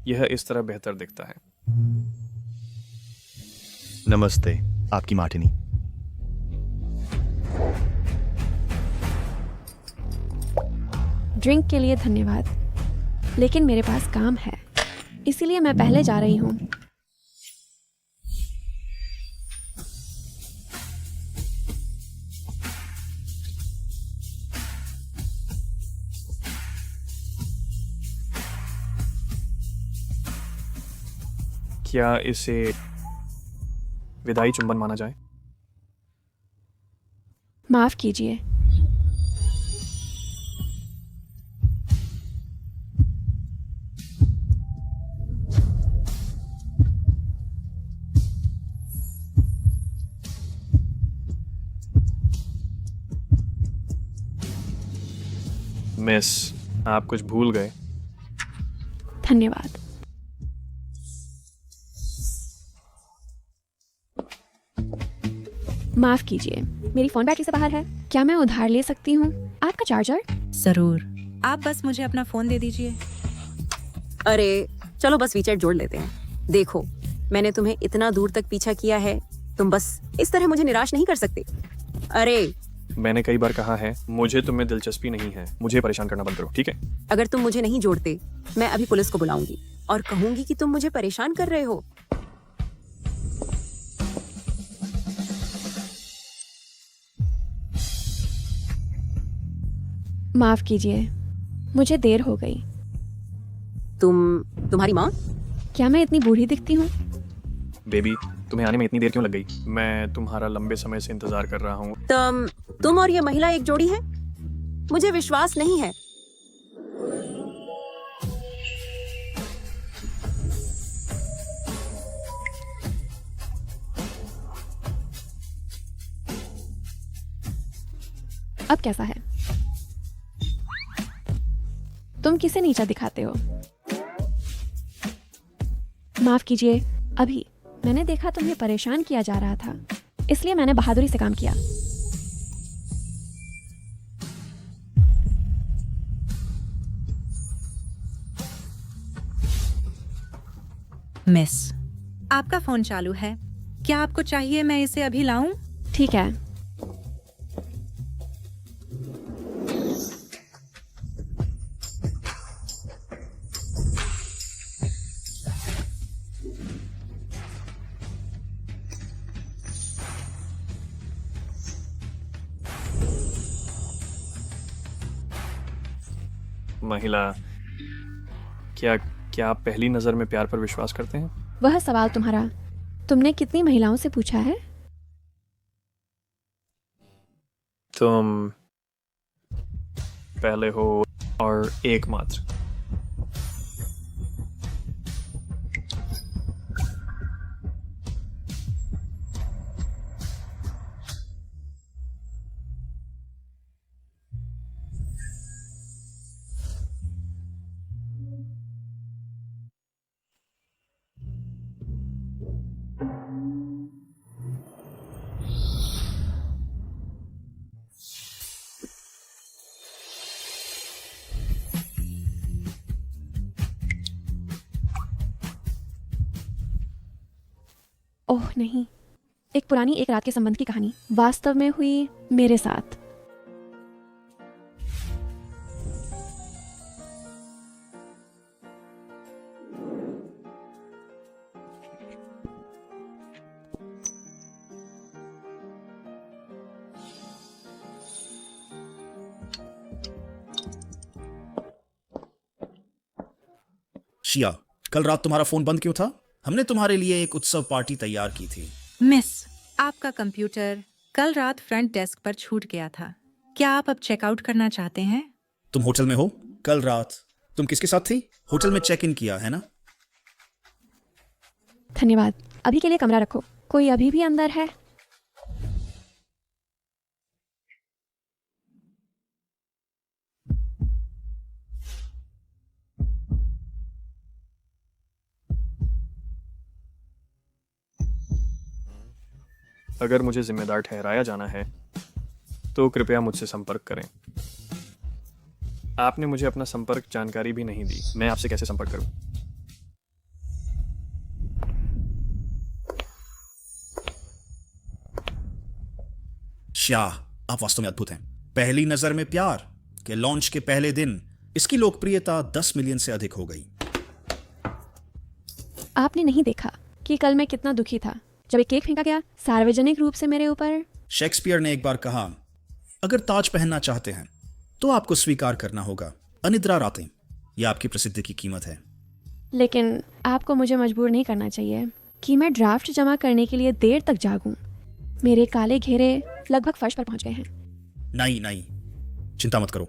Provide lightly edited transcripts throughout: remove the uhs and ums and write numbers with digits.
यह इस तरह बेहतर दिखता है। नमस्ते, आपकी मार्टिनी। ड्रिंक के लिए धन्यवाद, लेकिन मेरे पास काम है, इसीलिए मैं पहले जा रही हूँ। क्या इसे विदाई चुंबन माना जाए? माफ कीजिए। मिस, आप कुछ भूल गए। धन्यवाद। माफ कीजिए, मेरी फोन बैटरी से बाहर है। क्या मैं उधार ले सकती हूँ आपका चार्जर? जरूर, आप बस मुझे अपना फोन दे दीजिए। अरे चलो बस वीचैट जोड़ लेते हैं। देखो, मैंने तुम्हें इतना दूर तक पीछा किया है, तुम बस इस तरह मुझे निराश नहीं कर सकते। अरे मैंने कई बार कहा है, मुझे तुम में दिलचस्पी नहीं है। मुझे परेशान करना बंद करो, ठीक है? अगर तुम मुझे नहीं जोड़ते, मैं अभी पुलिस को बुलाऊंगी और कहूंगी कि तुम मुझे परेशान कर रहे हो। माफ कीजिए, मुझे देर हो गई। तुम्हारी माँ? क्या मैं इतनी बूढ़ी दिखती हूँ? बेबी, तुम्हें आने में इतनी देर क्यों लग गई? मैं तुम्हारा लंबे समय से इंतजार कर रहा हूँ। तुम और ये महिला एक जोड़ी है? मुझे विश्वास नहीं है। अब कैसा है? तुम किसे नीचा दिखाते हो? माफ कीजिए, अभी मैंने देखा तुम्हें परेशान किया जा रहा था, इसलिए मैंने बहादुरी से काम किया। मिस, आपका फोन चालू है। क्या आपको चाहिए मैं इसे अभी लाऊं? ठीक है। महिला, क्या क्या आप पहली नजर में प्यार पर विश्वास करते हैं? वह सवाल तुम्हारा। तुमने कितनी महिलाओं से पूछा है? तुम पहले हो और एकमात्र। ओह नहीं, एक पुरानी एक रात के संबंध की कहानी वास्तव में हुई मेरे साथ। शिया, कल रात तुम्हारा फोन बंद क्यों था? हमने तुम्हारे लिए एक उत्सव पार्टी तैयार की थी। मिस, आपका कंप्यूटर कल रात फ्रंट डेस्क पर छूट गया था। क्या आप अब चेकआउट करना चाहते हैं? तुम होटल में हो? कल रात तुम किसके साथ थी? होटल में चेक इन किया है ना? धन्यवाद। अभी के लिए कमरा रखो। कोई अभी भी अंदर है? अगर मुझे जिम्मेदार ठहराया जाना है तो कृपया मुझसे संपर्क करें। आपने मुझे अपना संपर्क जानकारी भी नहीं दी, मैं आपसे कैसे संपर्क करूं? शाह, आप वास्तव में अद्भुत हैं। पहली नजर में प्यार के लॉन्च के पहले दिन इसकी लोकप्रियता 10 मिलियन से अधिक हो गई। आपने नहीं देखा कि कल मैं कितना दुखी था जब एक केक फेंका गया सार्वजनिक रूप से मेरे ऊपर। शेक्सपियर ने एक बार कहा, अगर ताज पहनना चाहते हैं तो आपको स्वीकार करना होगा अनिद्रा रातें। यह आपकी प्रसिद्धि की कीमत है। लेकिन आपको मुझे मजबूर नहीं करना चाहिए कि मैं ड्राफ्ट जमा करने के लिए देर तक जागूं। मेरे काले घेरे लगभग फर्श पर पहुंच गए हैं। नहीं नहीं, चिंता मत करो।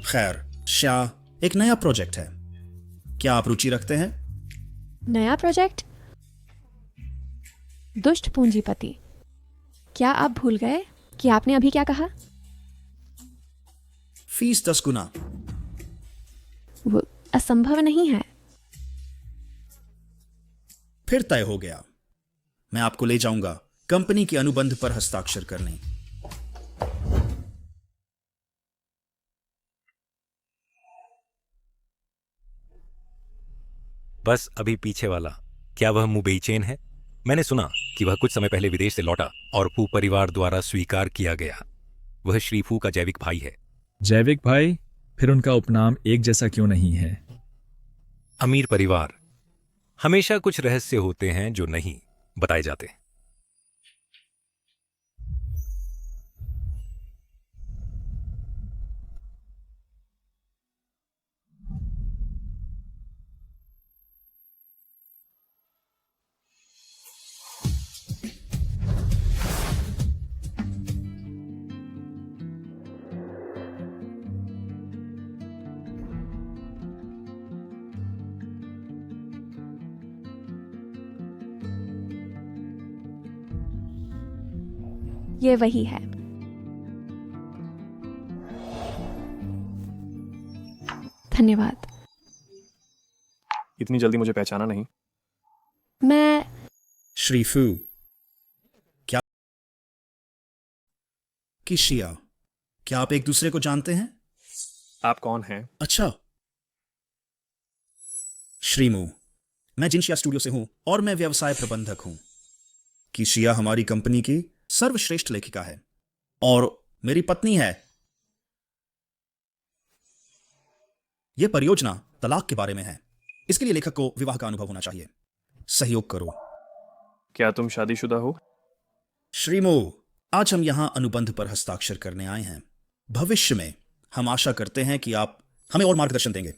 खैर शाह, एक नया प्रोजेक्ट है, क्या आप रुचि रखते हैं? नया प्रोजेक्ट? दुष्ट पूंजीपति, क्या आप भूल गए कि आपने अभी क्या कहा? फीस 10 गुना। वो असंभव नहीं है। फिर तय हो गया, मैं आपको ले जाऊंगा कंपनी के अनुबंध पर हस्ताक्षर करने। बस अभी पीछे वाला, क्या वह मुबई चेन है? मैंने सुना कि वह कुछ समय पहले विदेश से लौटा और फू परिवार द्वारा स्वीकार किया गया। वह श्री फू का जैविक भाई है। जैविक भाई? फिर उनका उपनाम एक जैसा क्यों नहीं है? अमीर परिवार, हमेशा कुछ रहस्य होते हैं जो नहीं बताए जाते। ये वही है। धन्यवाद। इतनी जल्दी मुझे पहचाना नहीं। मैं श्री फू, क्या कि शिया, क्या आप एक दूसरे को जानते हैं? आप कौन हैं? अच्छा, श्रीमू, मैं जिनशिया स्टूडियो से हूं और मैं व्यवसाय प्रबंधक हूं। किशिया हमारी कंपनी की सर्वश्रेष्ठ लेखिका है और मेरी पत्नी है। यह परियोजना तलाक के बारे में है। इसके लिए लेखक को विवाह का अनुभव होना चाहिए। सहयोग करो। क्या तुम शादीशुदा हो? श्रीमू, आज हम यहां अनुबंध पर हस्ताक्षर करने आए हैं। भविष्य में हम आशा करते हैं कि आप हमें और मार्गदर्शन देंगे।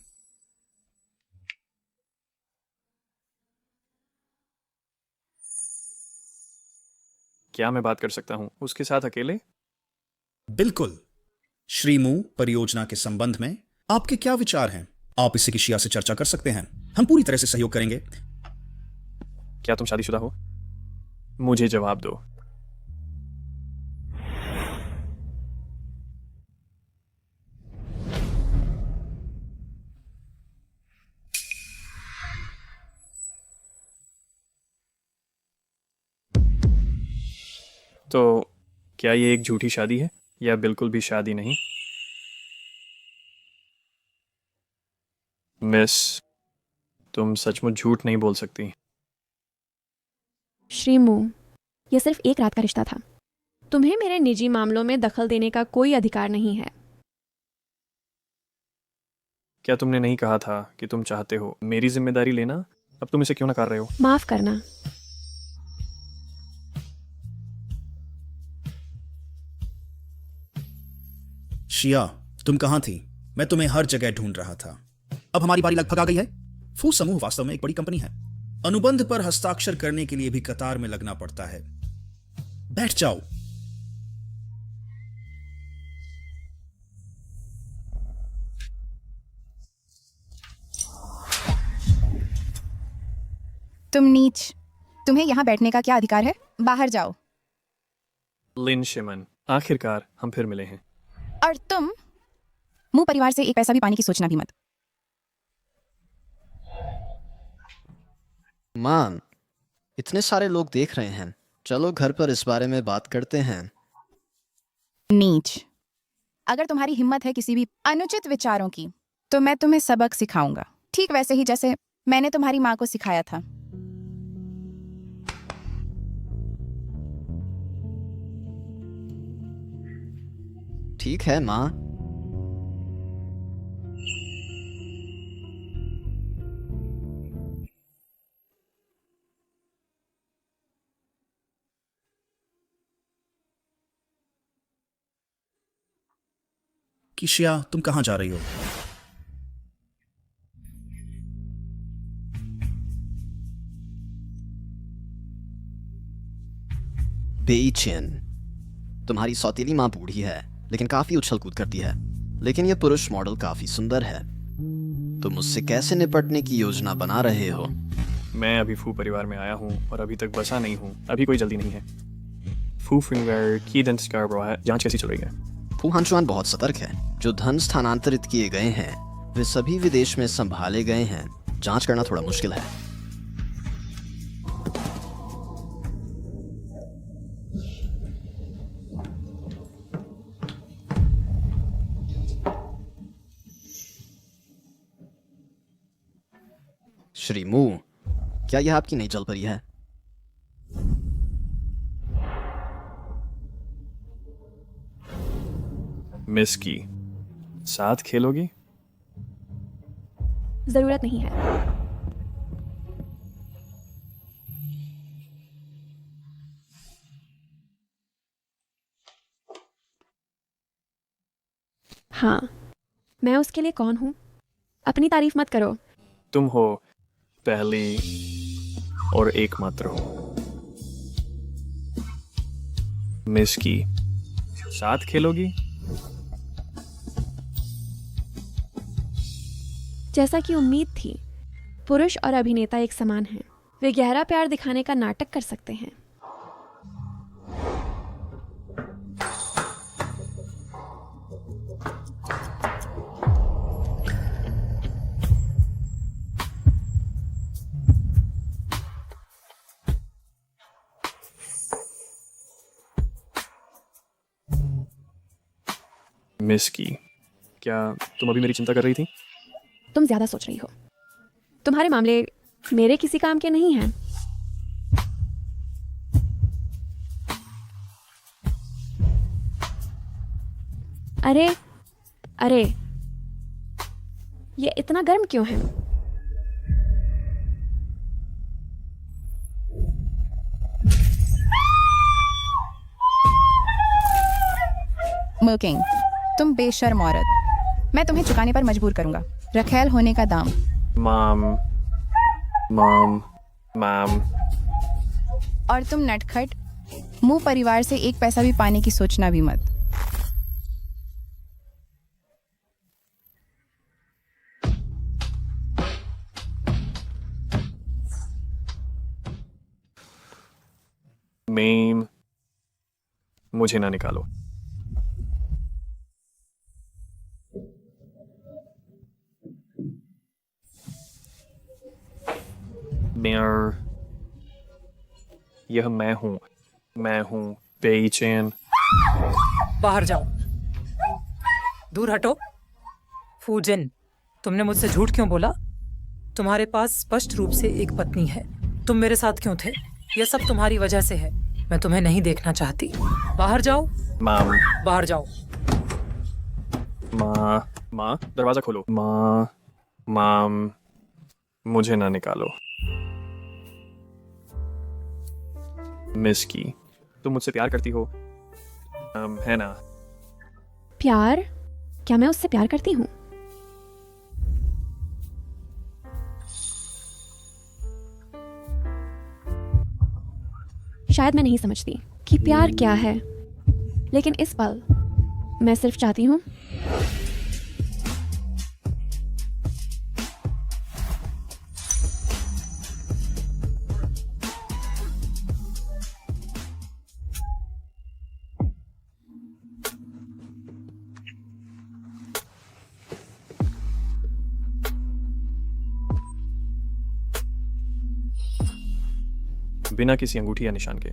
क्या मैं बात कर सकता हूं उसके साथ अकेले? बिल्कुल। श्रीमू, परियोजना के संबंध में आपके क्या विचार हैं? आप इसे किशिया से चर्चा कर सकते हैं। हम पूरी तरह से सहयोग करेंगे। क्या तुम शादीशुदा हो? मुझे जवाब दो। तो क्या ये एक झूठी शादी है या बिल्कुल भी शादी नहीं? मिस, तुम सचमुच झूठ नहीं बोल सकती। श्रीमू, यह सिर्फ एक रात का रिश्ता था। तुम्हें मेरे निजी मामलों में दखल देने का कोई अधिकार नहीं है। क्या तुमने नहीं कहा था कि तुम चाहते हो मेरी जिम्मेदारी लेना? अब तुम इसे क्यों नकार रहे हो? माफ करना। शिया, तुम कहां थी? मैं तुम्हें हर जगह ढूंढ रहा था। अब हमारी बारी लगभग आ गई है। फू समूह वास्तव में एक बड़ी कंपनी है। अनुबंध पर हस्ताक्षर करने के लिए भी कतार में लगना पड़ता है। बैठ जाओ। तुम नीच, तुम्हें यहां बैठने का क्या अधिकार है? बाहर जाओ। लिन शिमन, आखिरकार हम फिर मिले हैं। और तुम मुंह परिवार से एक पैसा भी पाने की सोचना भी मत। मान, इतने सारे लोग देख रहे हैं, चलो घर पर इस बारे में बात करते हैं। नीच, अगर तुम्हारी हिम्मत है किसी भी अनुचित विचारों की, तो मैं तुम्हें सबक सिखाऊंगा, ठीक वैसे ही जैसे मैंने तुम्हारी माँ को सिखाया था। ठीक है माँ। किशिया, तुम कहाँ जा रही हो? बेईचेन, तुम्हारी सौतेली माँ बूढ़ी है लेकिन काफी उछल कूद करती है, लेकिन ये पुरुष मॉडल काफी सुंदर है। तुम मुझसे कैसे निपटने की योजना बना रहे हो? मैं अभी फू परिवार में आया हूँ और अभी तक बसा नहीं हूँ। अभी कोई जल्दी नहीं है। फू फिंगर की दंत स्कार्बरो है। जांच कैसी चल रही है? फू हानचुआन बहुत सतर्क है। जो धन स्थानांतरित किए गए हैं वे सभी विदेश में संभाले गए हैं। जांच करना थोड़ा मुश्किल है। श्री मू, क्या यह आपकी नई जलपरी है? मिस की साथ खेलोगी? जरूरत नहीं है। हाँ, मैं उसके लिए कौन हूँ? अपनी तारीफ मत करो। तुम हो पहली और एकमात्र हो। मिस की साथ खेलोगी? जैसा कि उम्मीद थी, पुरुष और अभिनेता एक समान हैं। वे गहरा प्यार दिखाने का नाटक कर सकते हैं। मिस की, क्या तुम अभी मेरी चिंता कर रही थी? तुम ज्यादा सोच रही हो। तुम्हारे मामले मेरे किसी काम के नहीं हैं। अरे अरे, ये इतना गर्म क्यों है? मर्किंग, तुम बेशर्म औरत। मैं तुम्हें चुकाने पर मजबूर करूंगा। रखेल होने का दाम। माम माम माम। और तुम नटखट, मुंह परिवार से एक पैसा भी पाने की सोचना भी मत। मेम, मुझे ना निकालो। मेयर, यह मैं हूँ बेईचैन। बाहर जाओ, दूर हटो। फूजिन, तुमने मुझसे झूठ क्यों बोला? तुम्हारे पास स्पष्ट रूप से एक पत्नी है। तुम मेरे साथ क्यों थे? यह सब तुम्हारी वजह से है। मैं तुम्हें नहीं देखना चाहती। बाहर जाओ। माम, बाहर जाओ। माँ, दरवाजा खोलो। माम, मुझे ना निकालो। मिस की, तुम मुझसे प्यार करती हो, है ना? प्यार? क्या मैं उससे प्यार करती हूँ? शायद मैं नहीं समझती कि प्यार क्या है, लेकिन इस पल मैं सिर्फ चाहती हूँ बिना किसी अंगूठी या निशान के।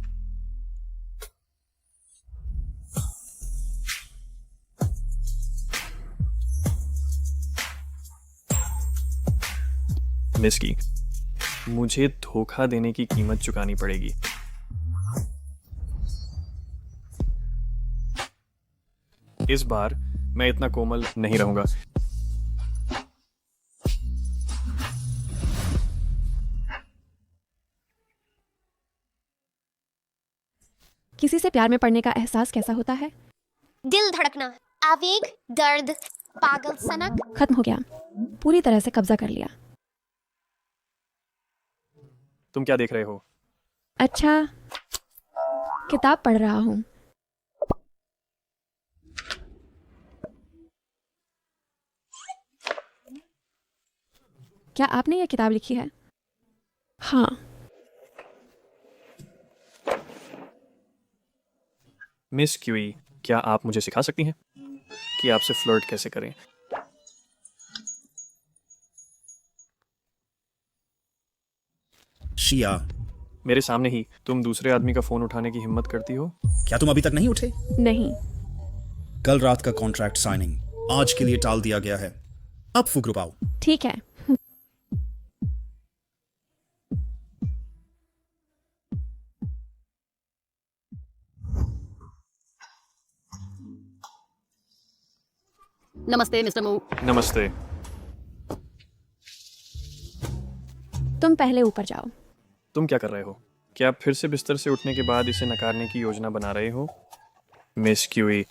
मिस की, मुझे धोखा देने की कीमत चुकानी पड़ेगी। इस बार मैं इतना कोमल नहीं रहूंगा। किसी से प्यार में पड़ने का एहसास कैसा होता है? दिल धड़कना, आवेग, दर्द, पागल सनक। खत्म हो गया, पूरी तरह से कब्जा कर लिया। तुम क्या देख रहे हो? अच्छा, किताब पढ़ रहा हूँ। क्या आपने यह किताब लिखी है? हाँ। मिस क्यूई, क्या आप मुझे सिखा सकती हैं कि आपसे फ्लर्ट कैसे करें? शिया, मेरे सामने ही तुम दूसरे आदमी का फोन उठाने की हिम्मत करती हो? क्या तुम अभी तक नहीं उठे? नहीं। कल रात का कॉन्ट्रैक्ट साइनिंग आज के लिए टाल दिया गया है। अब फू ग्रुप आओ। ठीक है। नमस्ते मिस्टर मू। नमस्ते। तुम पहले ऊपर जाओ। तुम क्या कर रहे हो? क्या आप फिर से बिस्तर से उठने के बाद इसे नकारने की योजना बना रहे हो? मिस क्यूई,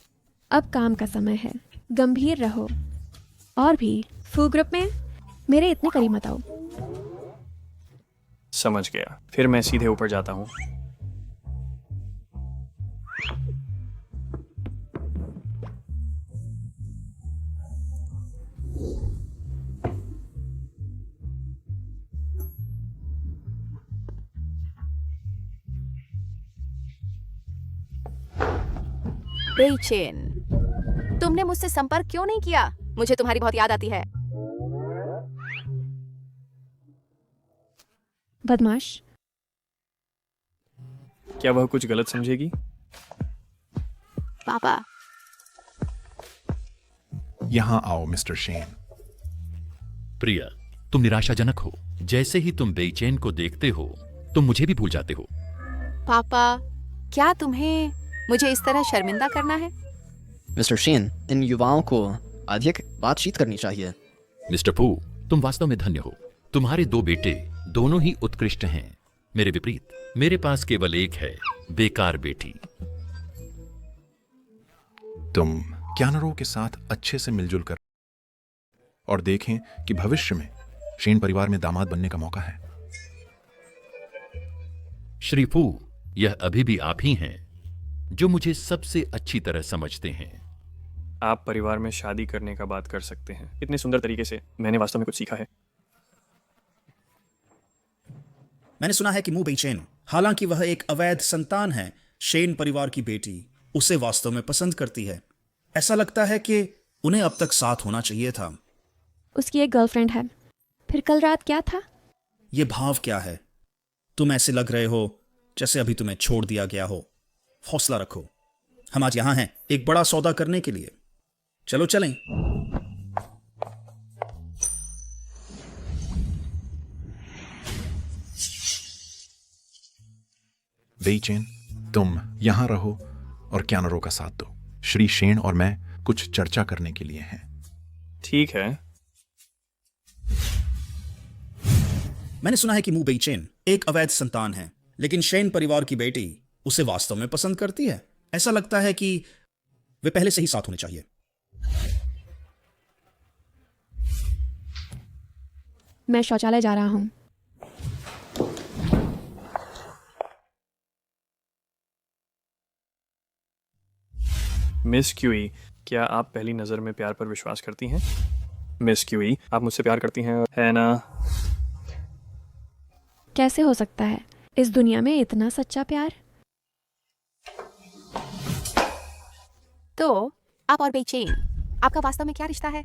अब काम का समय है, गंभीर रहो। और भी, फू ग्रुप में मेरे इतने करीब मत आओ। समझ गया। फिर मैं सीधे ऊपर जाता हूँ। बेचैन, तुमने मुझसे संपर्क क्यों नहीं किया? मुझे तुम्हारी बहुत याद आती है। बदमाश। क्या वह कुछ गलत समझेगी? पापा, यहाँ आओ मिस्टर शेन। प्रिया, तुम निराशाजनक हो। जैसे ही तुम बेचैन को देखते हो तुम मुझे भी भूल जाते हो। पापा, क्या तुम्हें मुझे इस तरह शर्मिंदा करना है? मिस्टर शेन, इन युवाओं को अधिक बातचीत करनी चाहिए। मिस्टर पू, तुम वास्तव में धन्य हो। तुम्हारे दो बेटे दोनों ही उत्कृष्ट हैं। मेरे विपरीत, मेरे पास केवल एक है, बेकार बेटी। तुम क्यानरो के साथ अच्छे से मिलजुल कर और देखें कि भविष्य में शेन परिवार में दामाद बनने का मौका है। श्री पू, यह अभी भी आप ही हैं जो मुझे सबसे अच्छी तरह समझते हैं। आप परिवार में शादी करने का बात कर सकते हैं। इतने सुंदर तरीके से मैंने वास्तव में कुछ सीखा है। मैंने सुना है कि मू बेचैन, हालांकि वह एक अवैध संतान है, शेन परिवार की बेटी उसे वास्तव में पसंद करती है। ऐसा लगता है कि उन्हें अब तक साथ होना चाहिए था। उसकी एक गर्लफ्रेंड है। फिर कल रात क्या था? ये भाव क्या है? तुम ऐसे लग रहे हो जैसे अभी तुम्हें छोड़ दिया गया हो। हौसला रखो, हम आज यहां हैं एक बड़ा सौदा करने के लिए। चलो चलें। बेचैन, तुम यहां रहो और क्यानरो का साथ दो। श्री शेन और मैं कुछ चर्चा करने के लिए हैं। ठीक है। मैंने सुना है कि मू बेचैन एक अवैध संतान है, लेकिन शेन परिवार की बेटी उसे वास्तव में पसंद करती है। ऐसा लगता है कि वे पहले से ही साथ होने चाहिए। मैं शौचालय जा रहा हूँ। मिस क्यूई, क्या आप पहली नजर में प्यार पर विश्वास करती हैं? मिस क्यूई, आप मुझसे प्यार करती हैं, है ना? कैसे हो सकता है इस दुनिया में इतना सच्चा प्यार? तो आप और बेचैन, आपका वास्तव में क्या रिश्ता है?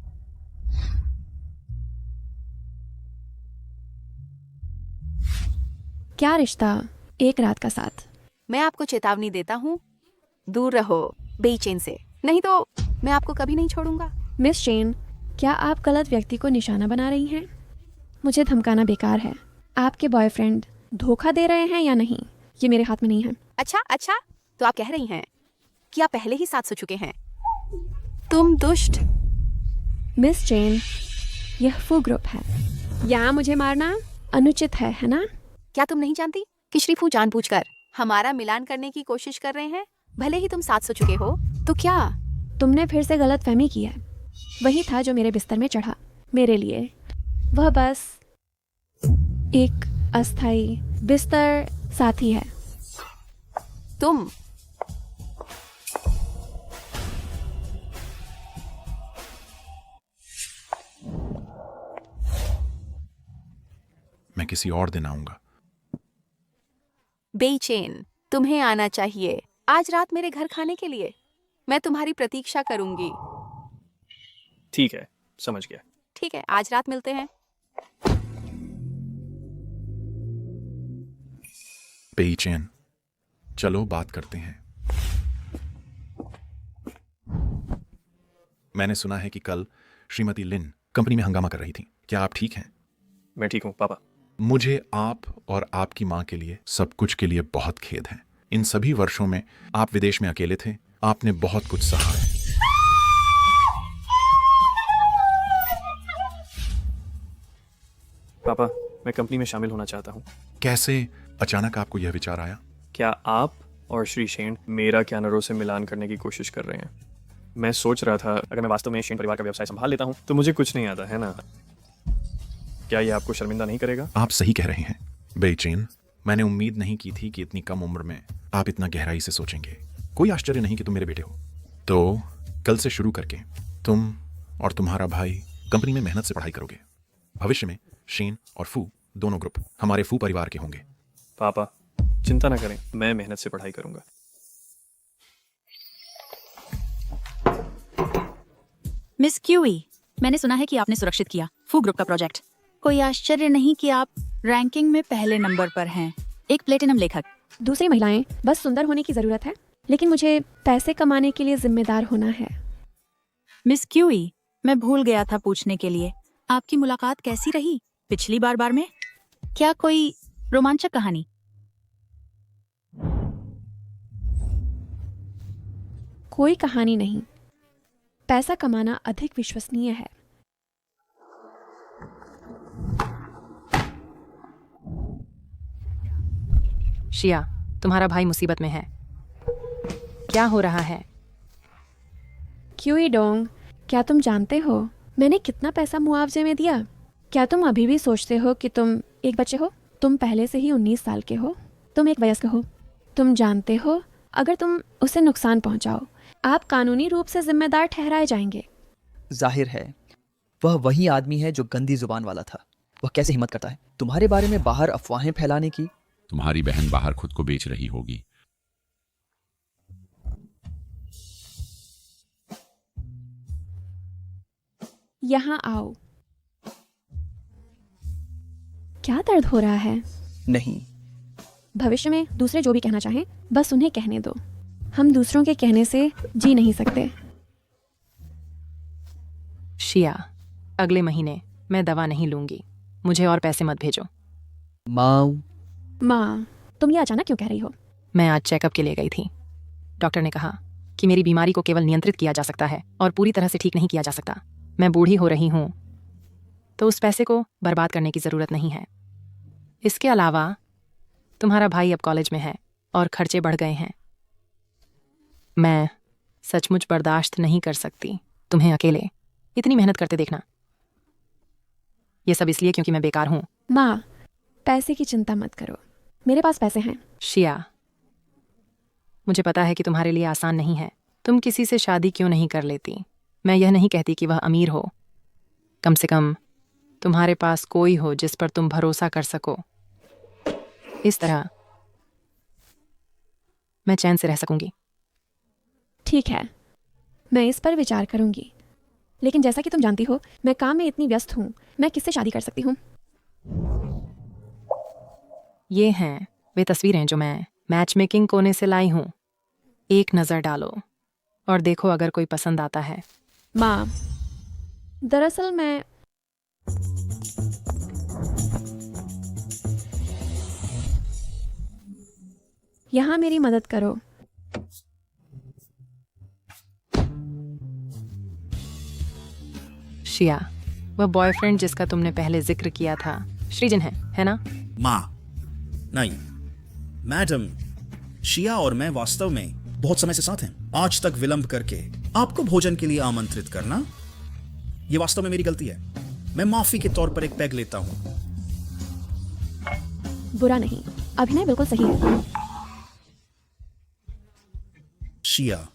क्या रिश्ता? एक रात का साथ। मैं आपको चेतावनी देता हूँ, दूर रहो बेचैन से, नहीं तो मैं आपको कभी नहीं छोड़ूंगा। मिस शेन, क्या आप गलत व्यक्ति को निशाना बना रही हैं? मुझे धमकाना बेकार है। आपके बॉयफ्रेंड धोखा दे रहे हैं या नहीं, ये मेरे हाथ में नहीं है। अच्छा, तो आप कह रही हैं कि आप पहले ही साथ सो चुके हैं। तुम दुष्ट। मिस जैन, यह फू ग्रुप है। यहाँ मुझे मारना अनुचित है ना? क्या तुम नहीं जानती कि श्री फू जानबूझकर हमारा मिलान करने की कोशिश कर रहे हैं? भले ही तुम 700 चुके हो, तो क्या? तुमने फिर से गलत फहमी की है। वही था जो मेरे बिस्तर में चढ़ा। मेरे लिए वह बस एक अस्थाई बिस्तर साथी है। तुम मैं किसी और दिन आऊंगा। बेचैन, तुम्हें आना चाहिए आज रात मेरे घर खाने के लिए। मैं तुम्हारी प्रतीक्षा करूंगी। ठीक है, समझ गया। ठीक है, आज रात मिलते हैं। बेचैन, चलो बात करते हैं। मैंने सुना है कि कल श्रीमती लिन कंपनी में हंगामा कर रही थी। क्या आप ठीक हैं? मैं ठीक हूँ पापा। मुझे आप और आपकी माँ के लिए सब कुछ के लिए बहुत खेद है। इन सभी वर्षों में आप विदेश में अकेले थे। आपने बहुत कुछ सहा है। पापा, मैं कंपनी में शामिल होना चाहता हूँ। कैसे अचानक आपको यह विचार आया? क्या आप और श्री शेन मेरा क्यानरो से मिलान करने की कोशिश कर रहे हैं? मैं सोच रहा था अगर मैं वास्तव में शेन परिवार का व्यवसाय संभाल लेता हूँ तो मुझे कुछ नहीं आता है ना। क्या यह आपको शर्मिंदा नहीं करेगा? आप सही कह रहे हैं बेचैन। मैंने उम्मीद नहीं की थी कि इतनी कम उम्र में आप इतना गहराई से सोचेंगे। कोई आश्चर्य नहीं कि तुम मेरे बेटे हो। तो कल से शुरू करके तुम और तुम्हारा भाई कंपनी में मेहनत से पढ़ाई करोगे। भविष्य में शेन और फू दोनों ग्रुप हमारे फू परिवार के होंगे। पापा, चिंता ना करें, मैं मेहनत से पढ़ाई करूंगा। मिस क्यूई, मैंने सुना है कि आपने सुरक्षित किया फू ग्रुप का प्रोजेक्ट। कोई आश्चर्य नहीं कि आप रैंकिंग में पहले नंबर पर हैं। एक प्लेटिनम लेखक। दूसरी महिलाएं बस सुंदर होने की जरूरत है, लेकिन मुझे पैसे कमाने के लिए जिम्मेदार होना है। मिस क्यूई, मैं भूल गया था पूछने के लिए, आपकी मुलाकात कैसी रही पिछली बार में? क्या कोई रोमांचक कहानी? कोई कहानी नहीं। पैसा कमाना अधिक विश्वसनीय है। शिया, तुम्हारा भाई मुसीबत में है। क्या हो रहा है? क्यूई डोंग, क्या तुम जानते हो मैंने कितना पैसा मुआवजे में दिया? क्या तुम अभी भी सोचते हो कि तुम एक बच्चे हो? तुम पहले से ही 19 साल के हो। तुम एक वयस्क हो। तुम जानते हो अगर तुम उसे नुकसान पहुंचाओ, आप कानूनी रूप से जिम्मेदार ठहराए जाएंगे। जाहिर है वह वही आदमी है जो गंदी जुबान वाला था। वह कैसे हिम्मत करता है तुम्हारे बारे में बाहर अफवाहें फैलाने की? तुम्हारी बहन बाहर खुद को बेच रही होगी। यहाँ आओ। क्या दर्द हो रहा है? नहीं। भविष्य में दूसरे जो भी कहना चाहें बस उन्हें कहने दो। हम दूसरों के कहने से जी नहीं सकते। शिया, अगले महीने मैं दवा नहीं लूंगी। मुझे और पैसे मत भेजो। माँ, तुम ये अचानक क्यों कह रही हो? मैं आज चेकअप के लिए गई थी। डॉक्टर ने कहा कि मेरी बीमारी को केवल नियंत्रित किया जा सकता है और पूरी तरह से ठीक नहीं किया जा सकता। मैं बूढ़ी हो रही हूँ, तो उस पैसे को बर्बाद करने की ज़रूरत नहीं है। इसके अलावा तुम्हारा भाई अब कॉलेज में है और खर्चे बढ़ गए हैं। मैं सचमुच बर्दाश्त नहीं कर सकती तुम्हें अकेले इतनी मेहनत करते देखना। ये सब इसलिए क्योंकि मैं बेकार हूँ। माँ, पैसे की चिंता मत करो, मेरे पास पैसे हैं। शिया, मुझे पता है कि तुम्हारे लिए आसान नहीं है। तुम किसी से शादी क्यों नहीं कर लेती? मैं यह नहीं कहती कि वह अमीर हो। कम से कम तुम्हारे पास कोई हो जिस पर तुम भरोसा कर सको। इस तरह मैं चैन से रह सकूंगी। ठीक है, मैं इस पर विचार करूंगी। लेकिन जैसा कि तुम जानती हो मैं काम में इतनी व्यस्त हूँ, मैं किससे शादी कर सकती हूँ? ये हैं वे तस्वीरें जो मैं मैच मेकिंग कोने से लाई हूँ। एक नज़र डालो और देखो अगर कोई पसंद आता है। माँ, दरअसल मैं यहाँ मेरी मदद करो। शिया, वह बॉयफ्रेंड जिसका तुमने पहले जिक्र किया था श्रीजन है ना? माँ, नहीं मैडम, शिया और मैं वास्तव में बहुत समय से साथ हैं। आज तक विलंब करके आपको भोजन के लिए आमंत्रित करना, ये वास्तव में मेरी गलती है। मैं माफी के तौर पर एक पैग लेता हूँ। बुरा नहीं, अभिनय बिल्कुल सही है। शिया,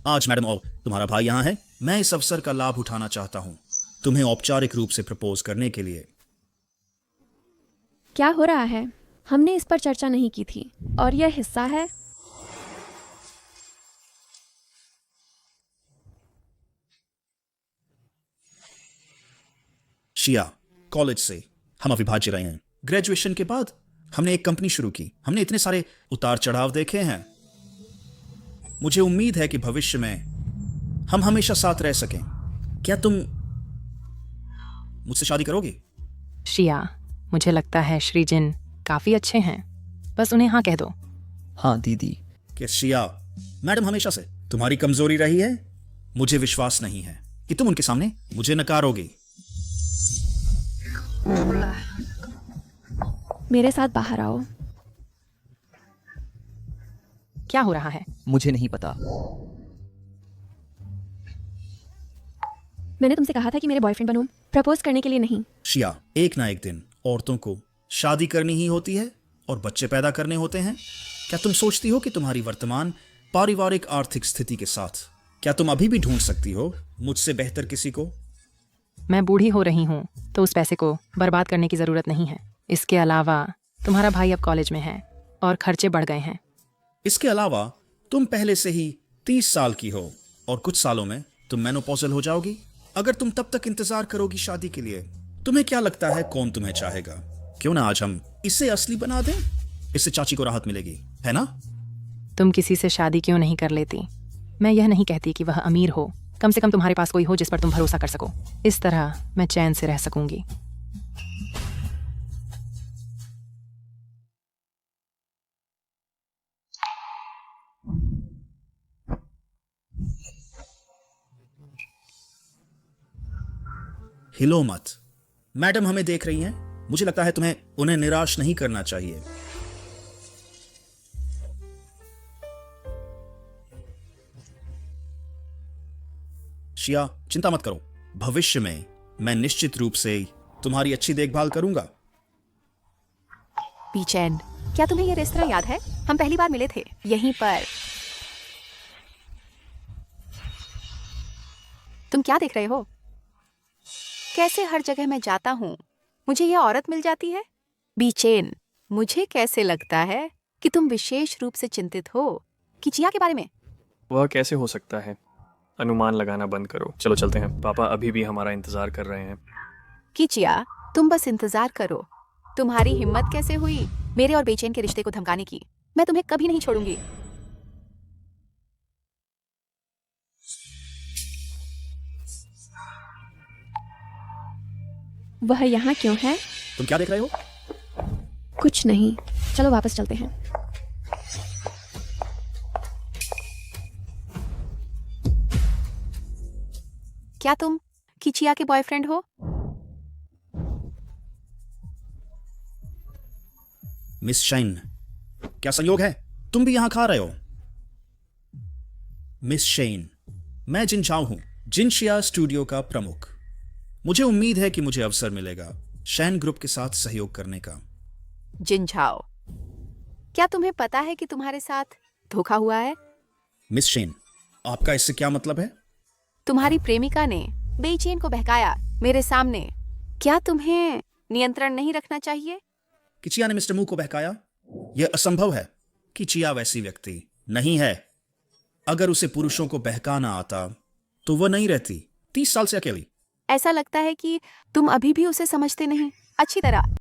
आज मैडम और तुम्हारा भाई यहाँ है। मैं इस अवसर का लाभ उठाना चाहता हूँ तुम्हें औपचारिक रूप से प्रपोज करने के लिए। क्या हो रहा है? हमने इस पर चर्चा नहीं की थी और यह हिस्सा है। शिया, कॉलेज से हम अविभाज्य रहे हैं। ग्रेजुएशन के बाद हमने एक कंपनी शुरू की। हमने इतने सारे उतार चढ़ाव देखे हैं। मुझे उम्मीद है कि भविष्य में हम हमेशा साथ रह सकें। क्या तुम मुझसे शादी करोगी? शिया, मुझे लगता है श्रीजन काफी अच्छे हैं, बस उन्हें हाँ कह दो। हाँ दीदी। कि शिया, मैडम हमेशा से तुम्हारी कमजोरी रही है। मुझे विश्वास नहीं है कि तुम उनके सामने मुझे नकारोगी। मेरे साथ बाहर आओ। क्या हो रहा है? मुझे नहीं पता। मैंने तुमसे कहा था कि मेरे बॉयफ्रेंड बनो, प्रपोज करने के लिए नहीं। शिया, एक ना एक दिन औरतों को शादी करनी ही होती है और बच्चे पैदा करने होते हैं। क्या तुम सोचती हो कि तुम्हारी वर्तमान पारिवारिक आर्थिक स्थिति के साथ क्या तुम अभी भी ढूंढ सकती हो मुझसे बेहतर किसी को? मैं बूढ़ी हो रही हूँ तो उस पैसे को बर्बाद करने की जरूरत नहीं है। इसके अलावा तुम्हारा भाई अब कॉलेज में है और खर्चे बढ़ गए हैं। इसके अलावा तुम पहले से ही 30 साल की हो और कुछ सालों में तुम मेनोपॉजल हो जाओगी। अगर तुम तब तक इंतजार करोगी शादी के लिए, तुम्हें क्या लगता है कौन तुम्हें चाहेगा? क्यों ना आज हम इसे असली बना दें? इससे चाची को राहत मिलेगी, है ना? तुम किसी से शादी क्यों नहीं कर लेती? मैं यह नहीं कहती कि वह अमीर हो, कम से कम तुम्हारे पास कोई हो जिस पर तुम भरोसा कर सको। इस तरह मैं चैन से रह सकूंगी। हिलो मत। मैडम हमें देख रही हैं। मुझे लगता है तुम्हें उन्हें निराश नहीं करना चाहिए। शिया, चिंता मत करो। भविष्य में मैं निश्चित रूप से तुम्हारी अच्छी देखभाल करूंगा। बीचेन, क्या तुम्हें यह रेस्तरां याद है? हम पहली बार मिले थे यहीं पर। तुम क्या देख रहे हो? कैसे हर जगह मैं जाता हूँ मुझे यह औरत मिल जाती है? बीचेन, मुझे कैसे लगता है कि तुम विशेष रूप से चिंतित हो कि चिया के बारे में। वह कैसे हो सकता है? अनुमान लगाना बंद करो। चलो चलते हैं। पापा अभी भी हमारा इंतजार कर रहे हैं। कि चिया, तुम बस इंतजार करो। तुम्हारी हिम्मत कैसे हुई मेरे और बेचैन के रिश्ते को धमकाने की? मैं तुम्हें कभी नहीं छोड़ूंगी। वह यहाँ क्यों है? तुम क्या देख रहे हो? कुछ नहीं, चलो वापस चलते हैं। क्या तुम किचिया के बॉयफ्रेंड हो? मिस शाइन, क्या संयोग है तुम भी यहां खा रहे हो? मिस शेन, मैं जिन झाओ हूं, जिनशिया स्टूडियो का प्रमुख। मुझे उम्मीद है कि मुझे अवसर मिलेगा शैन ग्रुप के साथ सहयोग करने का। जिनझाओ, क्या तुम्हें पता है कि तुम्हारे साथ धोखा हुआ है? मिस शेन, आपका इससे क्या मतलब है? तुम्हारी प्रेमिका ने बेचैन को बहकाया मेरे सामने। क्या तुम्हें नियंत्रण नहीं रखना चाहिए? किचिया ने मिस्टर मू को बहकाया? यह असंभव है। किचिया वैसी व्यक्ति नहीं है। अगर उसे पुरुषों को बहकाना आता तो वह नहीं रहती 30 साल से अकेली। ऐसा लगता है कि तुम अभी भी उसे समझते नहीं अच्छी तरह।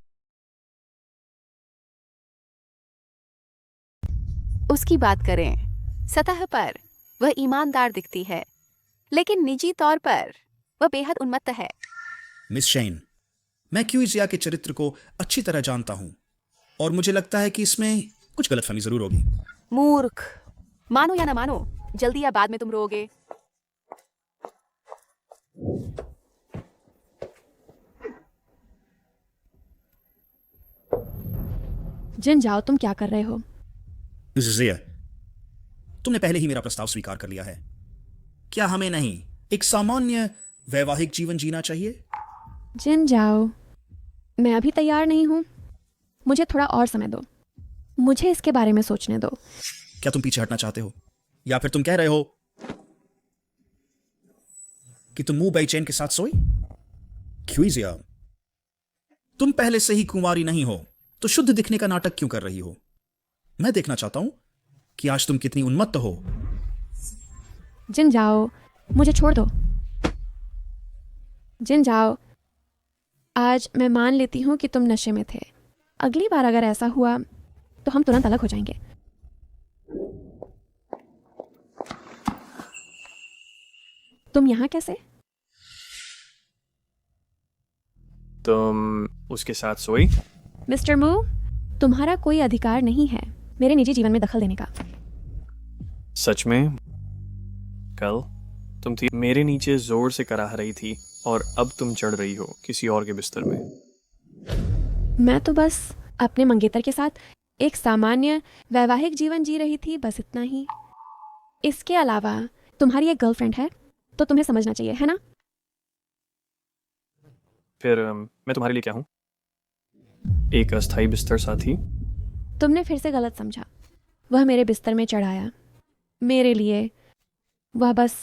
उसकी बात करें, सतह पर वह ईमानदार दिखती है, लेकिन निजी तौर पर वह बेहद उन्मत्त है। मिस शेन, मैं क्यूजिया के चरित्र को अच्छी तरह जानता हूं और मुझे लगता है कि इसमें कुछ गलतफहमी जरूर होगी। मूर्ख, मानो या ना मानो, जल्दी या बाद में तुम रोओगे। जिन जाओ, तुम क्या कर रहे हो? जिया, तुमने पहले ही मेरा प्रस्ताव स्वीकार कर लिया है। क्या हमें नहीं एक सामान्य वैवाहिक जीवन जीना चाहिए? जिन जाओ, मैं अभी तैयार नहीं हूँ। मुझे थोड़ा और समय दो। मुझे इसके बारे में सोचने दो। क्या तुम पीछे हटना चाहते हो, या फिर तुम कह रहे हो कि तुम मू बेइचेन के साथ सोई? क्यों जिया, तुम पहले से ही कुंवारी नहीं हो तो शुद्ध दिखने का नाटक क्यों कर रही हो? मैं देखना चाहता हूं कि आज तुम कितनी उन्मत्त हो। जिन जाओ, मुझे छोड़ दो। जिन जाओ, आज मैं मान लेती हूँ कि तुम नशे में थे। अगली बार अगर ऐसा हुआ तो हम तुरंत अलग हो जाएंगे। तुम यहाँ कैसे? तुम उसके साथ सोई? मिस्टर मू, तुम्हारा कोई अधिकार नहीं है मेरे निजी जीवन में दखल देने का। सच में? कल तुम थी मेरे नीचे जोर से कराह रही थी और अब तुम चढ़ रही हो किसी और के बिस्तर में। मैं तो बस अपने मंगेतर के साथ एक सामान्य वैवाहिक जीवन जी रही थी, बस इतना ही। इसके अलावा तुम्हारी एक गर्लफ्रेंड है तो तुम्हें समझना चाहिए, है ना? फिर मैं तुम्हारे लिए क्या हूँ? एक अस्थाई बिस्तर साथी? तुमने फिर से गलत समझा। वह मेरे बिस्तर में चढ़ाया। मेरे लिए वह बस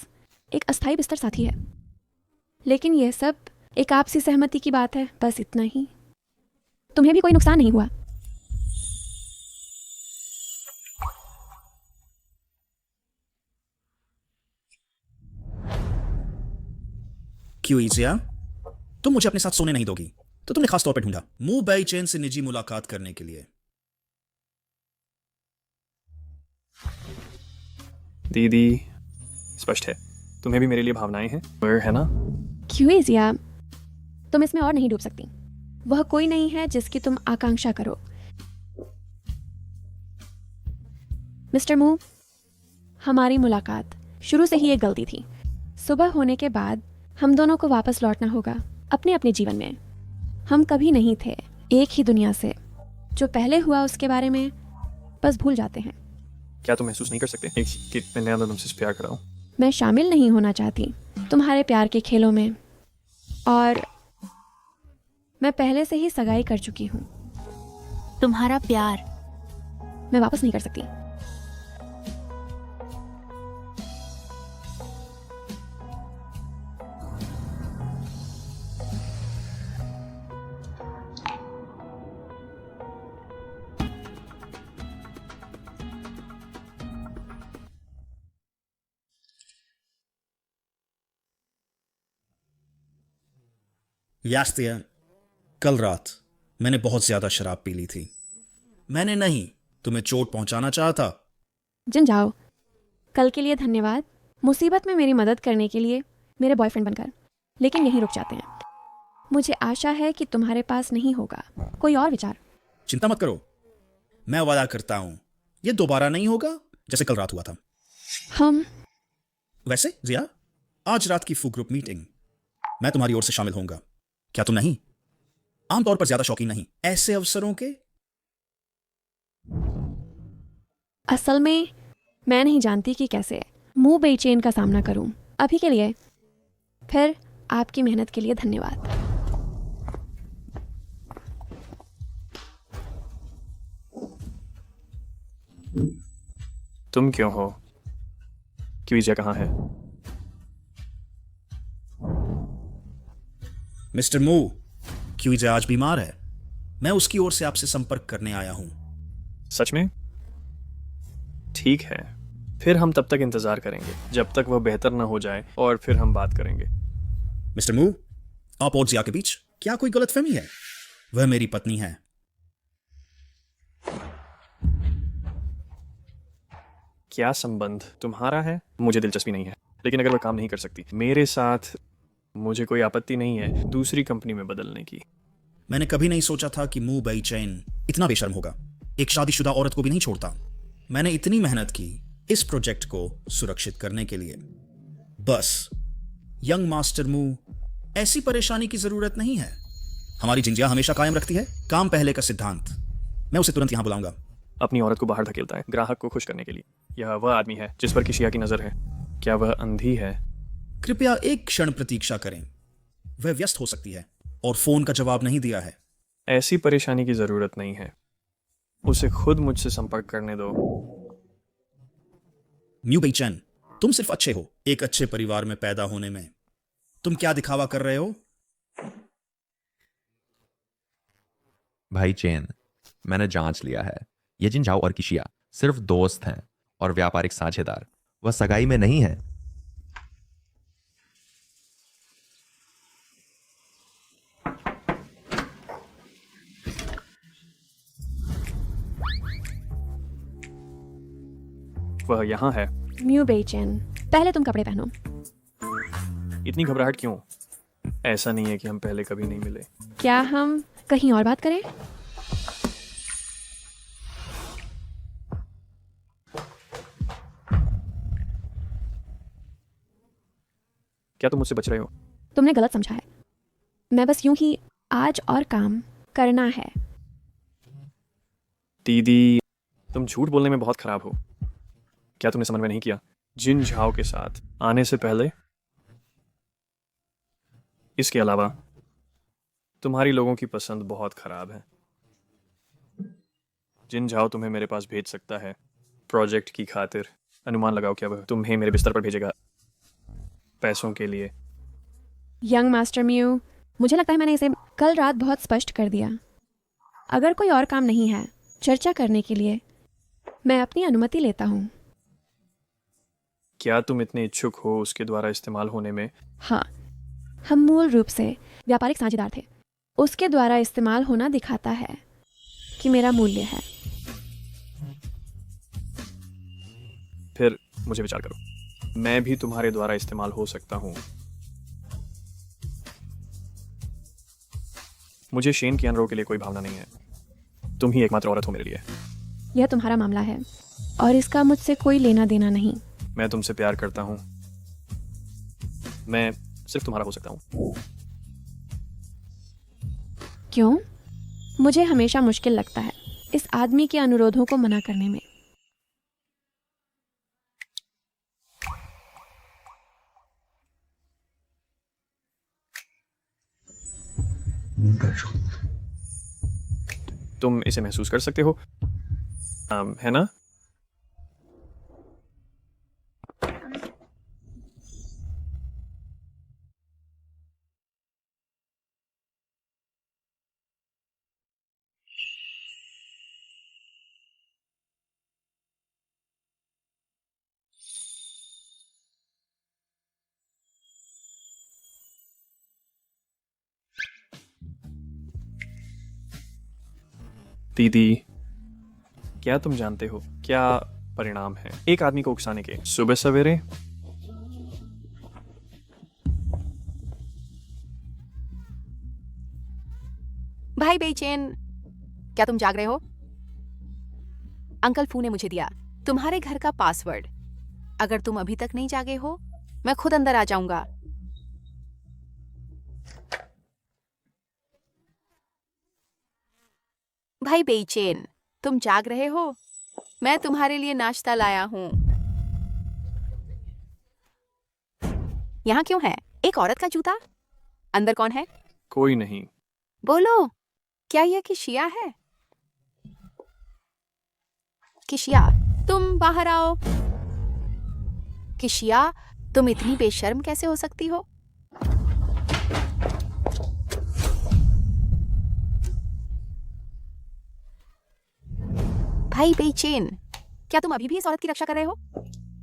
एक अस्थाई बिस्तर साथी है। लेकिन यह सब एक आपसी सहमति की बात है, बस इतना ही। तुम्हें भी कोई नुकसान नहीं हुआ। क्यों जिया, तुम मुझे अपने साथ सोने नहीं दोगी तो तुमने खास तौर पर ढूंढा मू बेइचेन से निजी मुलाकात करने के लिए। दीदी, स्पष्ट है तुम्हें भी मेरे लिए भावनाएं हैं, है ना? क्यों जिया, तुम इसमें और नहीं डूब सकती। वह कोई नहीं है जिसकी तुम आकांक्षा करो। मिस्टर मू, हमारी मुलाकात शुरू से ही एक गलती थी। सुबह होने के बाद हम दोनों को वापस लौटना होगा अपने अपने जीवन में। हम कभी नहीं थे एक ही दुनिया से। जो पहले हुआ उसके बारे में बस भूल जाते हैं। क्या तुम महसूस नहीं कर सकते कि मैंने अंदर तुमसे प्यार करा हूं? मैं शामिल नहीं होना चाहती तुम्हारे प्यार के खेलों में, और मैं पहले से ही सगाई कर चुकी हूँ। तुम्हारा प्यार मैं वापस नहीं कर सकती। यास्तिया, कल रात मैंने बहुत ज्यादा शराब पी ली थी। मैंने नहीं, तुम्हें चोट पहुंचाना चाहता। जिन जाओ, कल के लिए धन्यवाद, मुसीबत में मेरी मदद करने के लिए मेरे बॉयफ्रेंड बनकर, लेकिन यहीं रुक जाते हैं। मुझे आशा है कि तुम्हारे पास नहीं होगा कोई और विचार। चिंता मत करो, मैं वादा करता हूं ये दोबारा नहीं होगा जैसे कल रात हुआ था। हम वैसे जिया, आज रात की फू ग्रुप मीटिंग मैं तुम्हारी ओर से शामिल होऊंगा। क्या तुम नहीं? आमतौर पर ज्यादा शौकीन नहीं ऐसे अवसरों के। असल में मैं नहीं जानती कि कैसे मू बेइचेन का सामना करूं। अभी के लिए फिर आपकी मेहनत के लिए धन्यवाद। तुम क्यों हो? क्यूइजा कहाँ है? मिस्टर मू, क्यूइजा आज बीमार है। मैं उसकी ओर से आपसे संपर्क करने आया हूं। सच में? ठीक है, फिर हम तब तक इंतजार करेंगे जब तक वह बेहतर ना हो जाए, और फिर हम बात करेंगे। मिस्टर मू, आप और जिया के बीच क्या कोई गलतफहमी है? वह मेरी पत्नी है। क्या संबंध तुम्हारा है? मुझे दिलचस्पी नहीं है, लेकिन अगर वह काम नहीं कर सकती मेरे साथ, मुझे कोई आपत्ति नहीं है दूसरी कंपनी में बदलने की। मैंने कभी नहीं सोचा था कि मू बेइचेन इतना बेशर्म होगा। एक शादीशुदा औरत को भी नहीं छोड़ता। मैंने इतनी मेहनत की इस प्रोजेक्ट को सुरक्षित करने के लिए। बस यंग मास्टर मू, ऐसी परेशानी की जरूरत नहीं है। हमारी जिंजिया हमेशा कायम रखती है काम पहले का सिद्धांत। मैं उसे तुरंत यहाँ बुलाऊंगा। अपनी औरत को बाहर धकेलता है ग्राहक को खुश करने के लिए। यह वह आदमी है जिस पर किशिया की नजर है। क्या वह अंधी है? कृपया एक क्षण प्रतीक्षा करें। वह व्यस्त हो सकती है और फोन का जवाब नहीं दिया है। ऐसी परेशानी की जरूरत नहीं है, उसे खुद मुझसे संपर्क करने दो। म्यू बेइचेन, तुम सिर्फ अच्छे हो एक अच्छे परिवार में पैदा होने में। तुम क्या दिखावा कर रहे हो? भाई चेन, मैंने जांच लिया है। ये जिन झाओ और किशिया सिर्फ दोस्त हैं और व्यापारिक साझेदार। वह सगाई में नहीं है। वह यहाँ है। म्यू बेइचेन, पहले तुम कपड़े पहनो। इतनी घबराहट क्यों? ऐसा नहीं है कि हम पहले कभी नहीं मिले। क्या हम कहीं और बात करें? क्या तुम मुझसे बच रहे हो? तुमने गलत समझा है। मैं बस यूं ही आज और काम करना है। दीदी, तुम झूठ बोलने में बहुत खराब हो। क्या तुमने समन्वय नहीं किया जिन झाओ के साथ आने से पहले? इसके अलावा तुम्हारी लोगों की पसंद बहुत खराब है। जिन झाओ तुम्हें मेरे पास भेज सकता है प्रोजेक्ट की खातिर। अनुमान लगाओ क्या वह तुम्हें मेरे बिस्तर पर भेजेगा पैसों के लिए? यंग मास्टर म्यू, मुझे लगता है मैंने इसे कल रात बहुत स्पष्ट कर दिया। अगर कोई और काम नहीं है चर्चा करने के लिए, मैं अपनी अनुमति लेता हूँ। क्या तुम इतने इच्छुक हो उसके द्वारा इस्तेमाल होने में? हाँ, हम मूल रूप से व्यापारिक साझेदार थे। उसके द्वारा इस्तेमाल होना दिखाता है कि मेरा मूल्य है। फिर मुझे विचार करो, मैं भी तुम्हारे द्वारा इस्तेमाल हो सकता हूं। मुझे शेन कियानरो के लिए कोई भावना नहीं है। तुम ही एकमात्र औरत हो मेरे लिए। यह तुम्हारा मामला है और इसका मुझसे कोई लेना देना नहीं। मैं तुमसे प्यार करता हूं। मैं सिर्फ तुम्हारा हो सकता हूं। क्यों? मुझे हमेशा मुश्किल लगता है इस आदमी के अनुरोधों को मना करने में। तुम इसे महसूस कर सकते हो, है ना? दीदी, क्या तुम जानते हो क्या परिणाम है एक आदमी को उकसाने के? सुबह सवेरे भाई बेचैन, क्या तुम जाग रहे हो? अंकल फू ने मुझे दिया तुम्हारे घर का पासवर्ड। अगर तुम अभी तक नहीं जागे हो, मैं खुद अंदर आ जाऊंगा। भाई बेचैन, तुम जाग रहे हो? मैं तुम्हारे लिए नाश्ता लाया हूं। यहाँ क्यों है? एक औरत का जूता। अंदर कौन है? कोई नहीं। बोलो, क्या यह किशिया है? किशिया, तुम बाहर आओ। किशिया, तुम इतनी बेशर्म कैसे हो सकती हो? भाई बेचैन, क्या तुम अभी भी इस औरत की रक्षा कर रहे हो?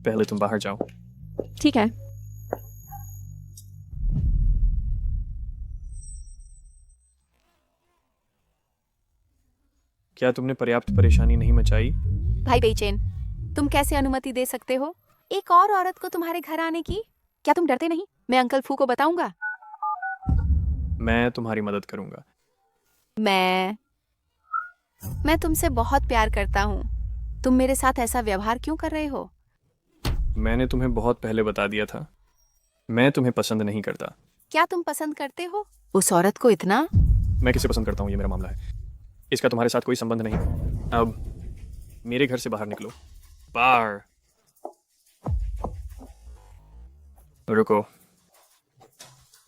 पहले तुम बाहर जाओ। ठीक है। क्या तुमने पर्याप्त परेशानी नहीं मचाई? भाई बेचैन, तुम कैसे अनुमति दे सकते हो एक और औरत को तुम्हारे घर आने की? क्या तुम डरते नहीं? मैं अंकल फू को बताऊंगा। मैं तुम्हारी मदद करूंगा। मैं तुमसे बहुत प्यार करता हूँ। तुम मेरे साथ ऐसा व्यवहार क्यों कर रहे हो? मैंने तुम्हें बहुत पहले बता दिया था, मैं तुम्हें पसंद नहीं करता। क्या तुम पसंद करते हो उस औरत को इतना? मैं किसे पसंद करता हूँ ये मेरा मामला है। इसका तुम्हारे साथ कोई संबंध नहीं। अब मेरे घर से बाहर निकलो। बाहर। रुको,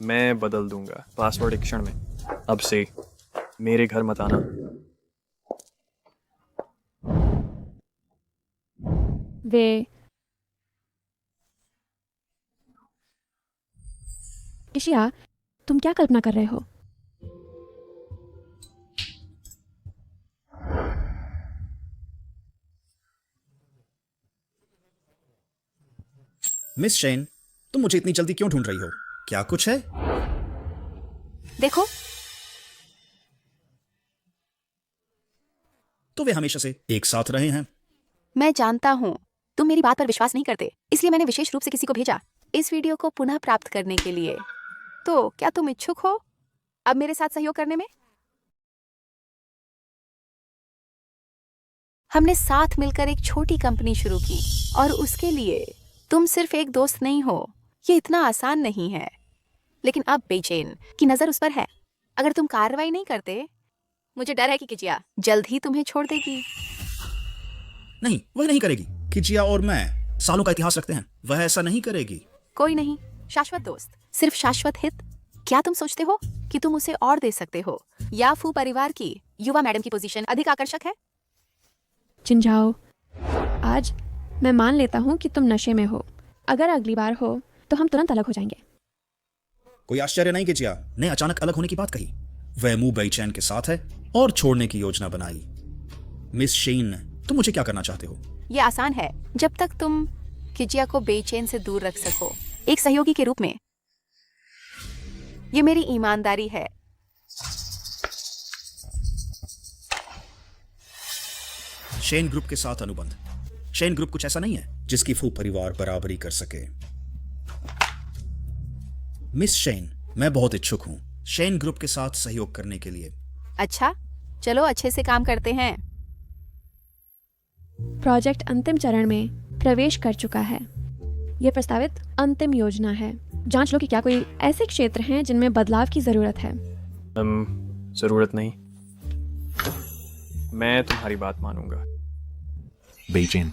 मैं बदल दूंगा पासवर्ड एक क्षण में। अब से मेरे घर मत आना। वे किशिया, तुम क्या कल्पना कर रहे हो? मिस शेन, तुम मुझे इतनी जल्दी क्यों ढूंढ रही हो? क्या कुछ है? देखो, तो वे हमेशा से एक साथ रहे हैं। मैं जानता हूँ तुम मेरी बात पर विश्वास नहीं करते, इसलिए मैंने विशेष रूप से किसी को भेजा इस वीडियो को पुनः प्राप्त करने के लिए। तो क्या तुम इच्छुक हो अब मेरे साथ सहयोग करने में? हमने साथ मिलकर एक छोटी कंपनी शुरू की और उसके लिए तुम सिर्फ एक दोस्त नहीं हो। ये इतना आसान नहीं है, लेकिन अब बेचैन की नजर उस पर है। अगर तुम कार्रवाई नहीं करते, मुझे डर है कि किचिया जल्द ही तुम्हें छोड़ देगी। नहीं, वह नहीं करेगी। किचिया और मैं सालों का इतिहास रखते हैं, वह ऐसा नहीं करेगी। कोई नहीं, शाश्वत दोस्त, सिर्फ शाश्वत हित। क्या तुम सोचते हो कि तुम उसे और दे सकते हो, या फू परिवार की युवा मैडम की पोजीशन अधिक आकर्षक है? चिंजाओ, आज मैं मान लेता हूँ कि तुम नशे में हो। अगर अगली बार हो तो हम तुरंत अलग हो जाएंगे। कोई आश्चर्य नहीं किचिया ने अचानक अलग होने की बात कही। वह मू बेइचैन के साथ है और छोड़ने की योजना बनाई। मिस शेन, तुम मुझे क्या करना चाहते हो? ये आसान है, जब तक तुम किचिया को बेचैन से दूर रख सको, एक सहयोगी के रूप में। ये मेरी ईमानदारी है। शेन ग्रुप के साथ अनुबंध। शेन ग्रुप कुछ ऐसा नहीं है जिसकी फू परिवार बराबरी कर सके। मिस शेन, मैं बहुत इच्छुक हूं शेन ग्रुप के साथ सहयोग करने के लिए। अच्छा, चलो अच्छे से काम करते हैं। प्रोजेक्ट अंतिम चरण में प्रवेश कर चुका है। यह प्रस्तावित अंतिम योजना है। जांच लो कि क्या कोई ऐसे क्षेत्र हैं जिनमें बदलाव की जरूरत है। जरूरत नहीं। मैं तुम्हारी बात मानूंगा। बेचैन,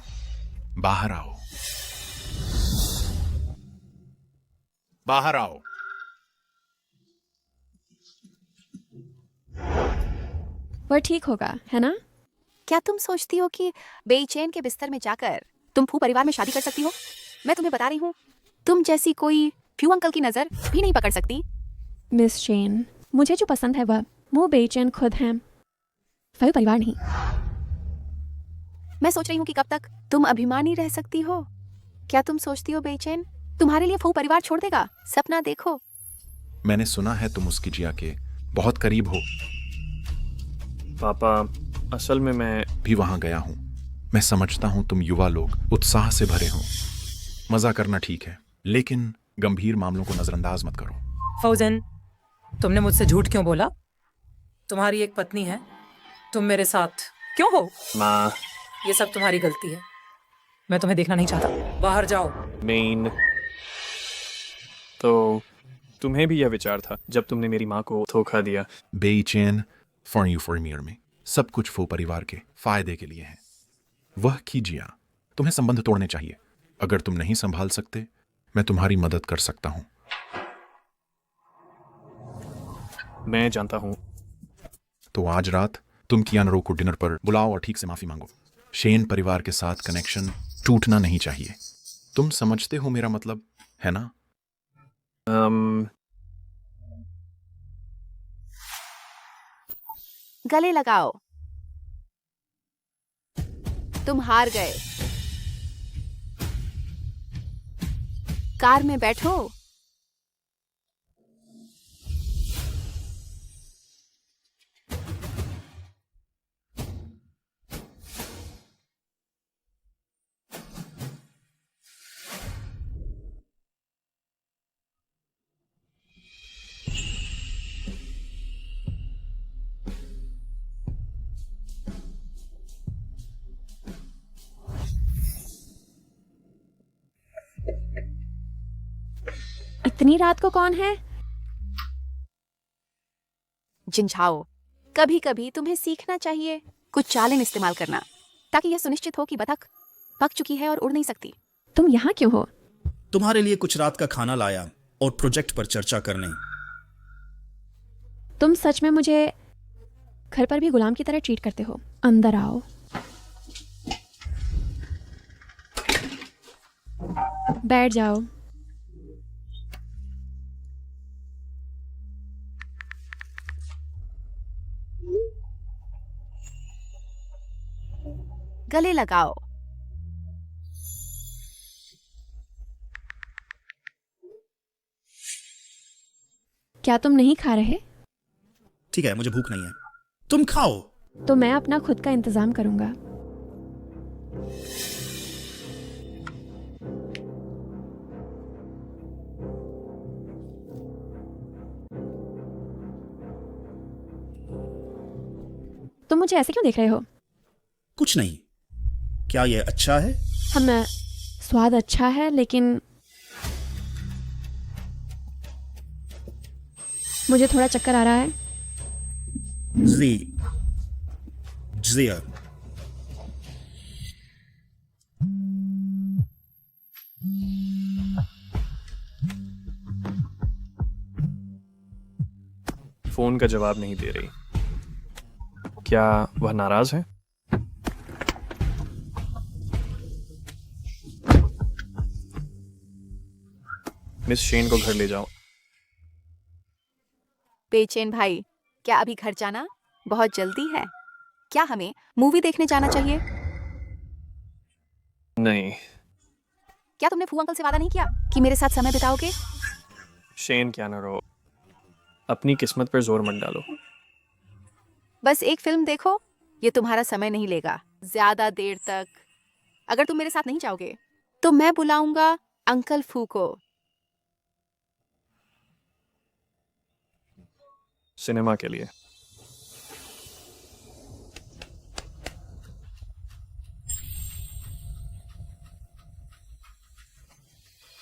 बाहर आओ। बाहर आओ। वह ठीक होगा, है ना? क्या तुम सोचती हो कि बेचैन के बिस्तर में जाकर तुम फू परिवार में शादी कर सकती हो? मैं तुम्हें बता रही हूँ, तुम जैसी कोई फ्यू अंकल की नजर भी नहीं पकड़ सकती। मिस शेन, मुझे जो पसंद है वह मू बेचैन खुद हैं, फू परिवार नहीं। मैं सोच रही हूँ कि कब तक तुम अभिमानी रह सकती हो। क्या तुम सोचती हो बेचैन तुम्हारे लिए फू परिवार छोड़ देगा? सपना देखो। मैंने सुना है तुम उसकी जिया के बहुत करीब हो। पापा, असल में मैं भी वहां गया हूं। मैं समझता हूं तुम युवा लोग उत्साह से भरे हो। मजा करना ठीक है, लेकिन गंभीर मामलों को नजरअंदाज मत करो। फौजन, तुमने मुझसे झूठ क्यों बोला? तुम्हारी एक पत्नी है, तुम मेरे साथ क्यों हो? माँ, ये सब तुम्हारी गलती है। मैं तुम्हें देखना नहीं चाहता। बाहर जाओ। मेन तो तुम्हें भी यह विचार था जब तुमने मेरी माँ को धोखा दिया। बेचैन, फॉर यू फॉर मी में सब कुछ फो परिवार के फायदे के लिए है। वह कीजिए, तुम्हें संबंध तोड़ने चाहिए। अगर तुम नहीं संभाल सकते, मैं तुम्हारी मदद कर सकता हूं। मैं जानता हूं। तो आज रात तुम कियानरो को डिनर पर बुलाओ और ठीक से माफी मांगो। शेन परिवार के साथ कनेक्शन टूटना नहीं चाहिए। तुम समझते हो मेरा मतलब, है ना? गले लगाओ। तुम हार गए। कार में बैठो। इतनी रात को कौन है? जिंझाओ, कभी कभी तुम्हें सीखना चाहिए कुछ चालें इस्तेमाल करना, ताकि यह सुनिश्चित हो कि बतख पक चुकी है और उड़ नहीं सकती। तुम यहाँ क्यों हो? तुम्हारे लिए कुछ रात का खाना लाया और प्रोजेक्ट पर चर्चा करने। तुम सच में मुझे घर पर भी गुलाम की तरह ट्रीट करते हो। अंदर आओ। बैठ जाओ। गले लगाओ। क्या तुम नहीं खा रहे? ठीक है, मुझे भूख नहीं है, तुम खाओ। तो मैं अपना खुद का इंतजाम करूंगा। तुम मुझे ऐसे क्यों देख रहे हो? कुछ नहीं। क्या यह अच्छा है? स्वाद अच्छा है, लेकिन मुझे थोड़ा चक्कर आ रहा है। जिया फोन का जवाब नहीं दे रही। क्या वह नाराज है? मिस शेन को घर ले जाओ। बेचैन भाई, क्या अभी घर जाना बहुत जल्दी है? क्या हमें मूवी देखने जाना चाहिए? नहीं। क्या तुमने फू अंकल से वादा नहीं किया कि मेरे साथ समय बिताओगे? शेन, क्या ना रो, अपनी किस्मत पर जोर मत डालो। बस एक फिल्म देखो, ये तुम्हारा समय नहीं लेगा ज्यादा देर तक। अगर तुम मेरे साथ नहीं जाओगे तो मैं बुलाऊंगा अंकल फू को। सिनेमा के लिए।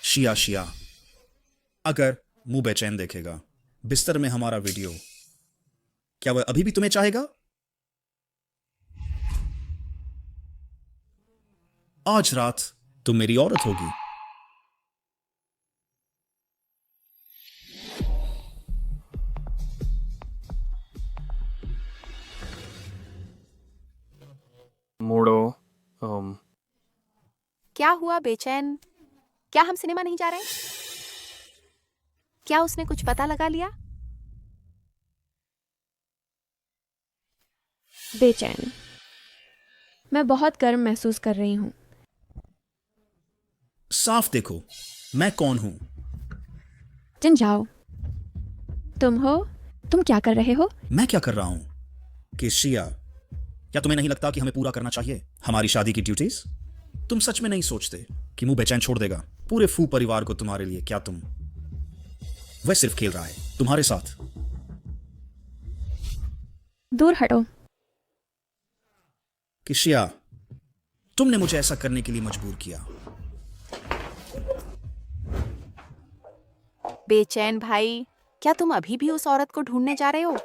शिया, अगर मुंह बेचैन देखेगा बिस्तर में हमारा वीडियो, क्या वह अभी भी तुम्हें चाहेगा? आज रात तुम मेरी औरत होगी। मोड़ो। क्या हुआ बेचैन? क्या हम सिनेमा नहीं जा रहे? क्या उसने कुछ पता लगा लिया? बेचैन, मैं बहुत गर्म महसूस कर रही हूं। साफ देखो मैं कौन हूं। जिन जाओ। तुम क्या कर रहे हो? मैं क्या कर रहा हूं कि शिया, क्या तुम्हें नहीं लगता कि हमें पूरा करना चाहिए हमारी शादी की ड्यूटीज? तुम सच में नहीं सोचते कि मुंह बेचैन छोड़ देगा पूरे फू परिवार को तुम्हारे लिए? क्या वह सिर्फ खेल रहा है तुम्हारे साथ? दूर हटो। कि शिया, तुमने मुझे ऐसा करने के लिए मजबूर किया। बेचैन भाई, क्या तुम अभी भी उस औरत को ढूंढने जा रहे हो?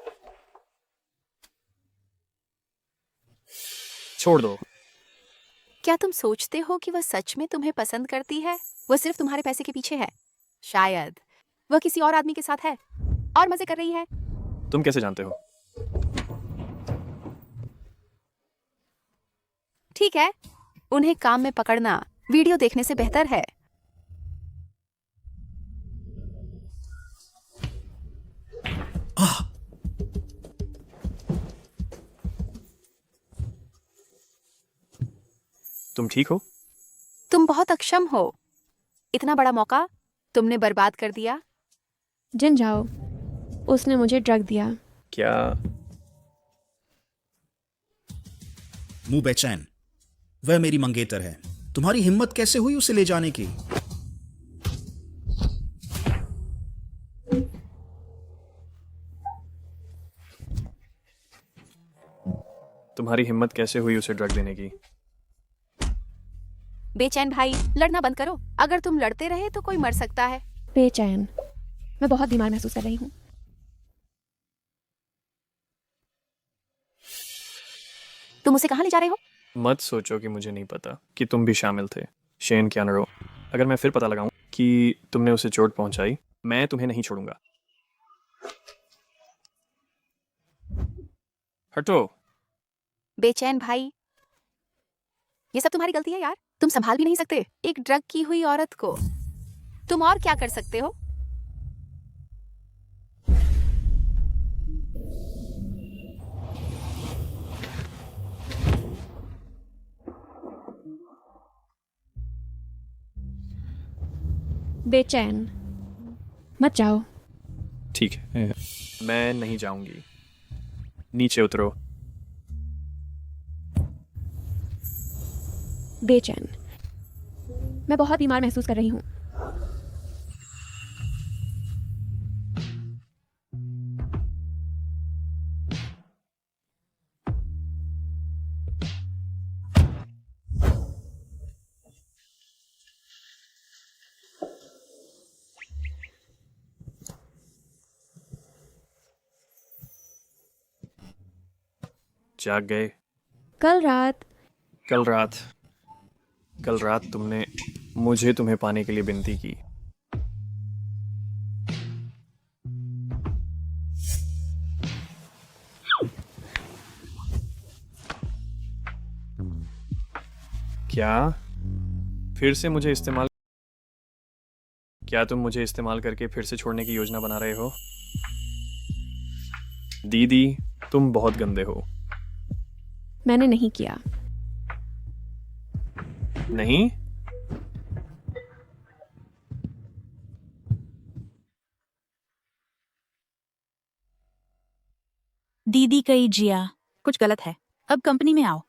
छोड़ दो। क्या तुम सोचते हो कि वह सच में तुम्हें पसंद करती है? वह सिर्फ तुम्हारे पैसे के पीछे है। शायद वह किसी और आदमी के साथ है और मजे कर रही है। तुम कैसे जानते हो? ठीक है, उन्हें काम में पकड़ना वीडियो देखने से बेहतर है। तुम ठीक हो? तुम बहुत अक्षम हो। इतना बड़ा मौका तुमने बर्बाद कर दिया। जिन जाओ, उसने मुझे ड्रग दिया। क्या? मुंह बेचैन, वह मेरी मंगेतर है। तुम्हारी हिम्मत कैसे हुई उसे ले जाने की? तुम्हारी हिम्मत कैसे हुई उसे ड्रग देने की? बेचैन भाई, लड़ना बंद करो। अगर तुम लड़ते रहे तो कोई मर सकता है। बेचैन, मैं बहुत बीमार महसूस कर रही हूँ। तुम उसे कहाँ ले जा रहे हो? मत सोचो कि मुझे नहीं पता कि तुम भी शामिल थे। शेन कैनरो, अगर मैं फिर पता लगाऊं कि तुमने उसे चोट पहुंचाई, मैं तुम्हें नहीं छोड़ूंगा। हटो। बेचैन भाई, ये सब तुम्हारी गलती है यार। तुम संभाल भी नहीं सकते एक ड्रग की हुई औरत को। तुम और क्या कर सकते हो? बेचैन मत जाओ। ठीक है, मैं नहीं जाऊंगी। नीचे उतरो। बेचैन, मैं बहुत बीमार महसूस कर रही हूँ। जाग गए? कल रात तुमने मुझे तुम्हें पाने के लिए विनती की। क्या फिर से मुझे इस्तेमाल क्या तुम मुझे इस्तेमाल करके फिर से छोड़ने की योजना बना रहे हो? दीदी, तुम बहुत गंदे हो। मैंने नहीं किया। नहीं? दीदी कही जिया, कुछ गलत है। अब कंपनी में आओ।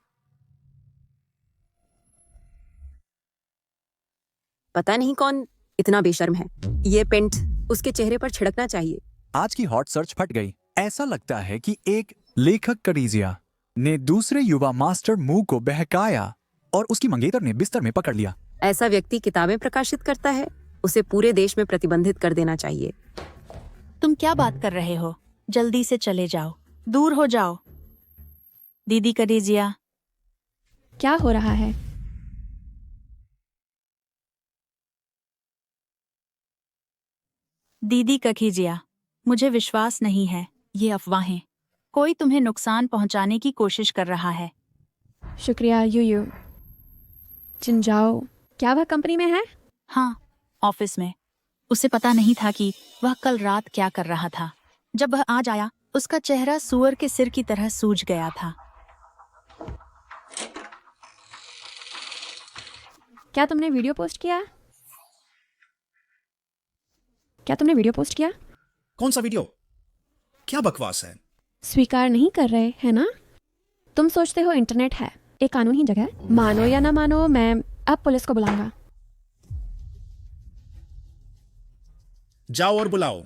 पता नहीं कौन इतना बेशर्म है। ये पेंट उसके चेहरे पर छिड़कना चाहिए। आज की हॉट सर्च फट गई। ऐसा लगता है कि एक लेखक करीजिया ने दूसरे युवा मास्टर मू को बहकाया और उसकी मंगेतर ने बिस्तर में पकड़ लिया। ऐसा व्यक्ति किताबें प्रकाशित करता है, उसे पूरे देश में प्रतिबंधित कर देना चाहिए। तुम क्या बात कर रहे हो? जल्दी से चले जाओ, दूर हो जाओ। दीदी करीजिया, क्या हो रहा है? दीदी कखीजिया, मुझे विश्वास नहीं है। ये अफवाहें। कोई तुम्हें नुकसान पहुंचाने की कोशिश कर रहा है। शुक्रिया यूयू। जिनजाओ, क्या वह कंपनी में है? हाँ, ऑफिस में। उसे पता नहीं था कि वह कल रात क्या कर रहा था। जब वह आज आया, उसका चेहरा सूअर के सिर की तरह सूज गया था। क्या तुमने वीडियो पोस्ट किया? क्या तुमने वीडियो पोस्ट किया? कौन सा वीडियो? क्या बकवास है? स्वीकार नहीं कर रहे, है ना? तुम सोचते हो इंटरनेट है एक कानूनी जगह। मानो या ना मानो, मैं अब पुलिस को बुलाऊंगा। जाओ और बुलाओ।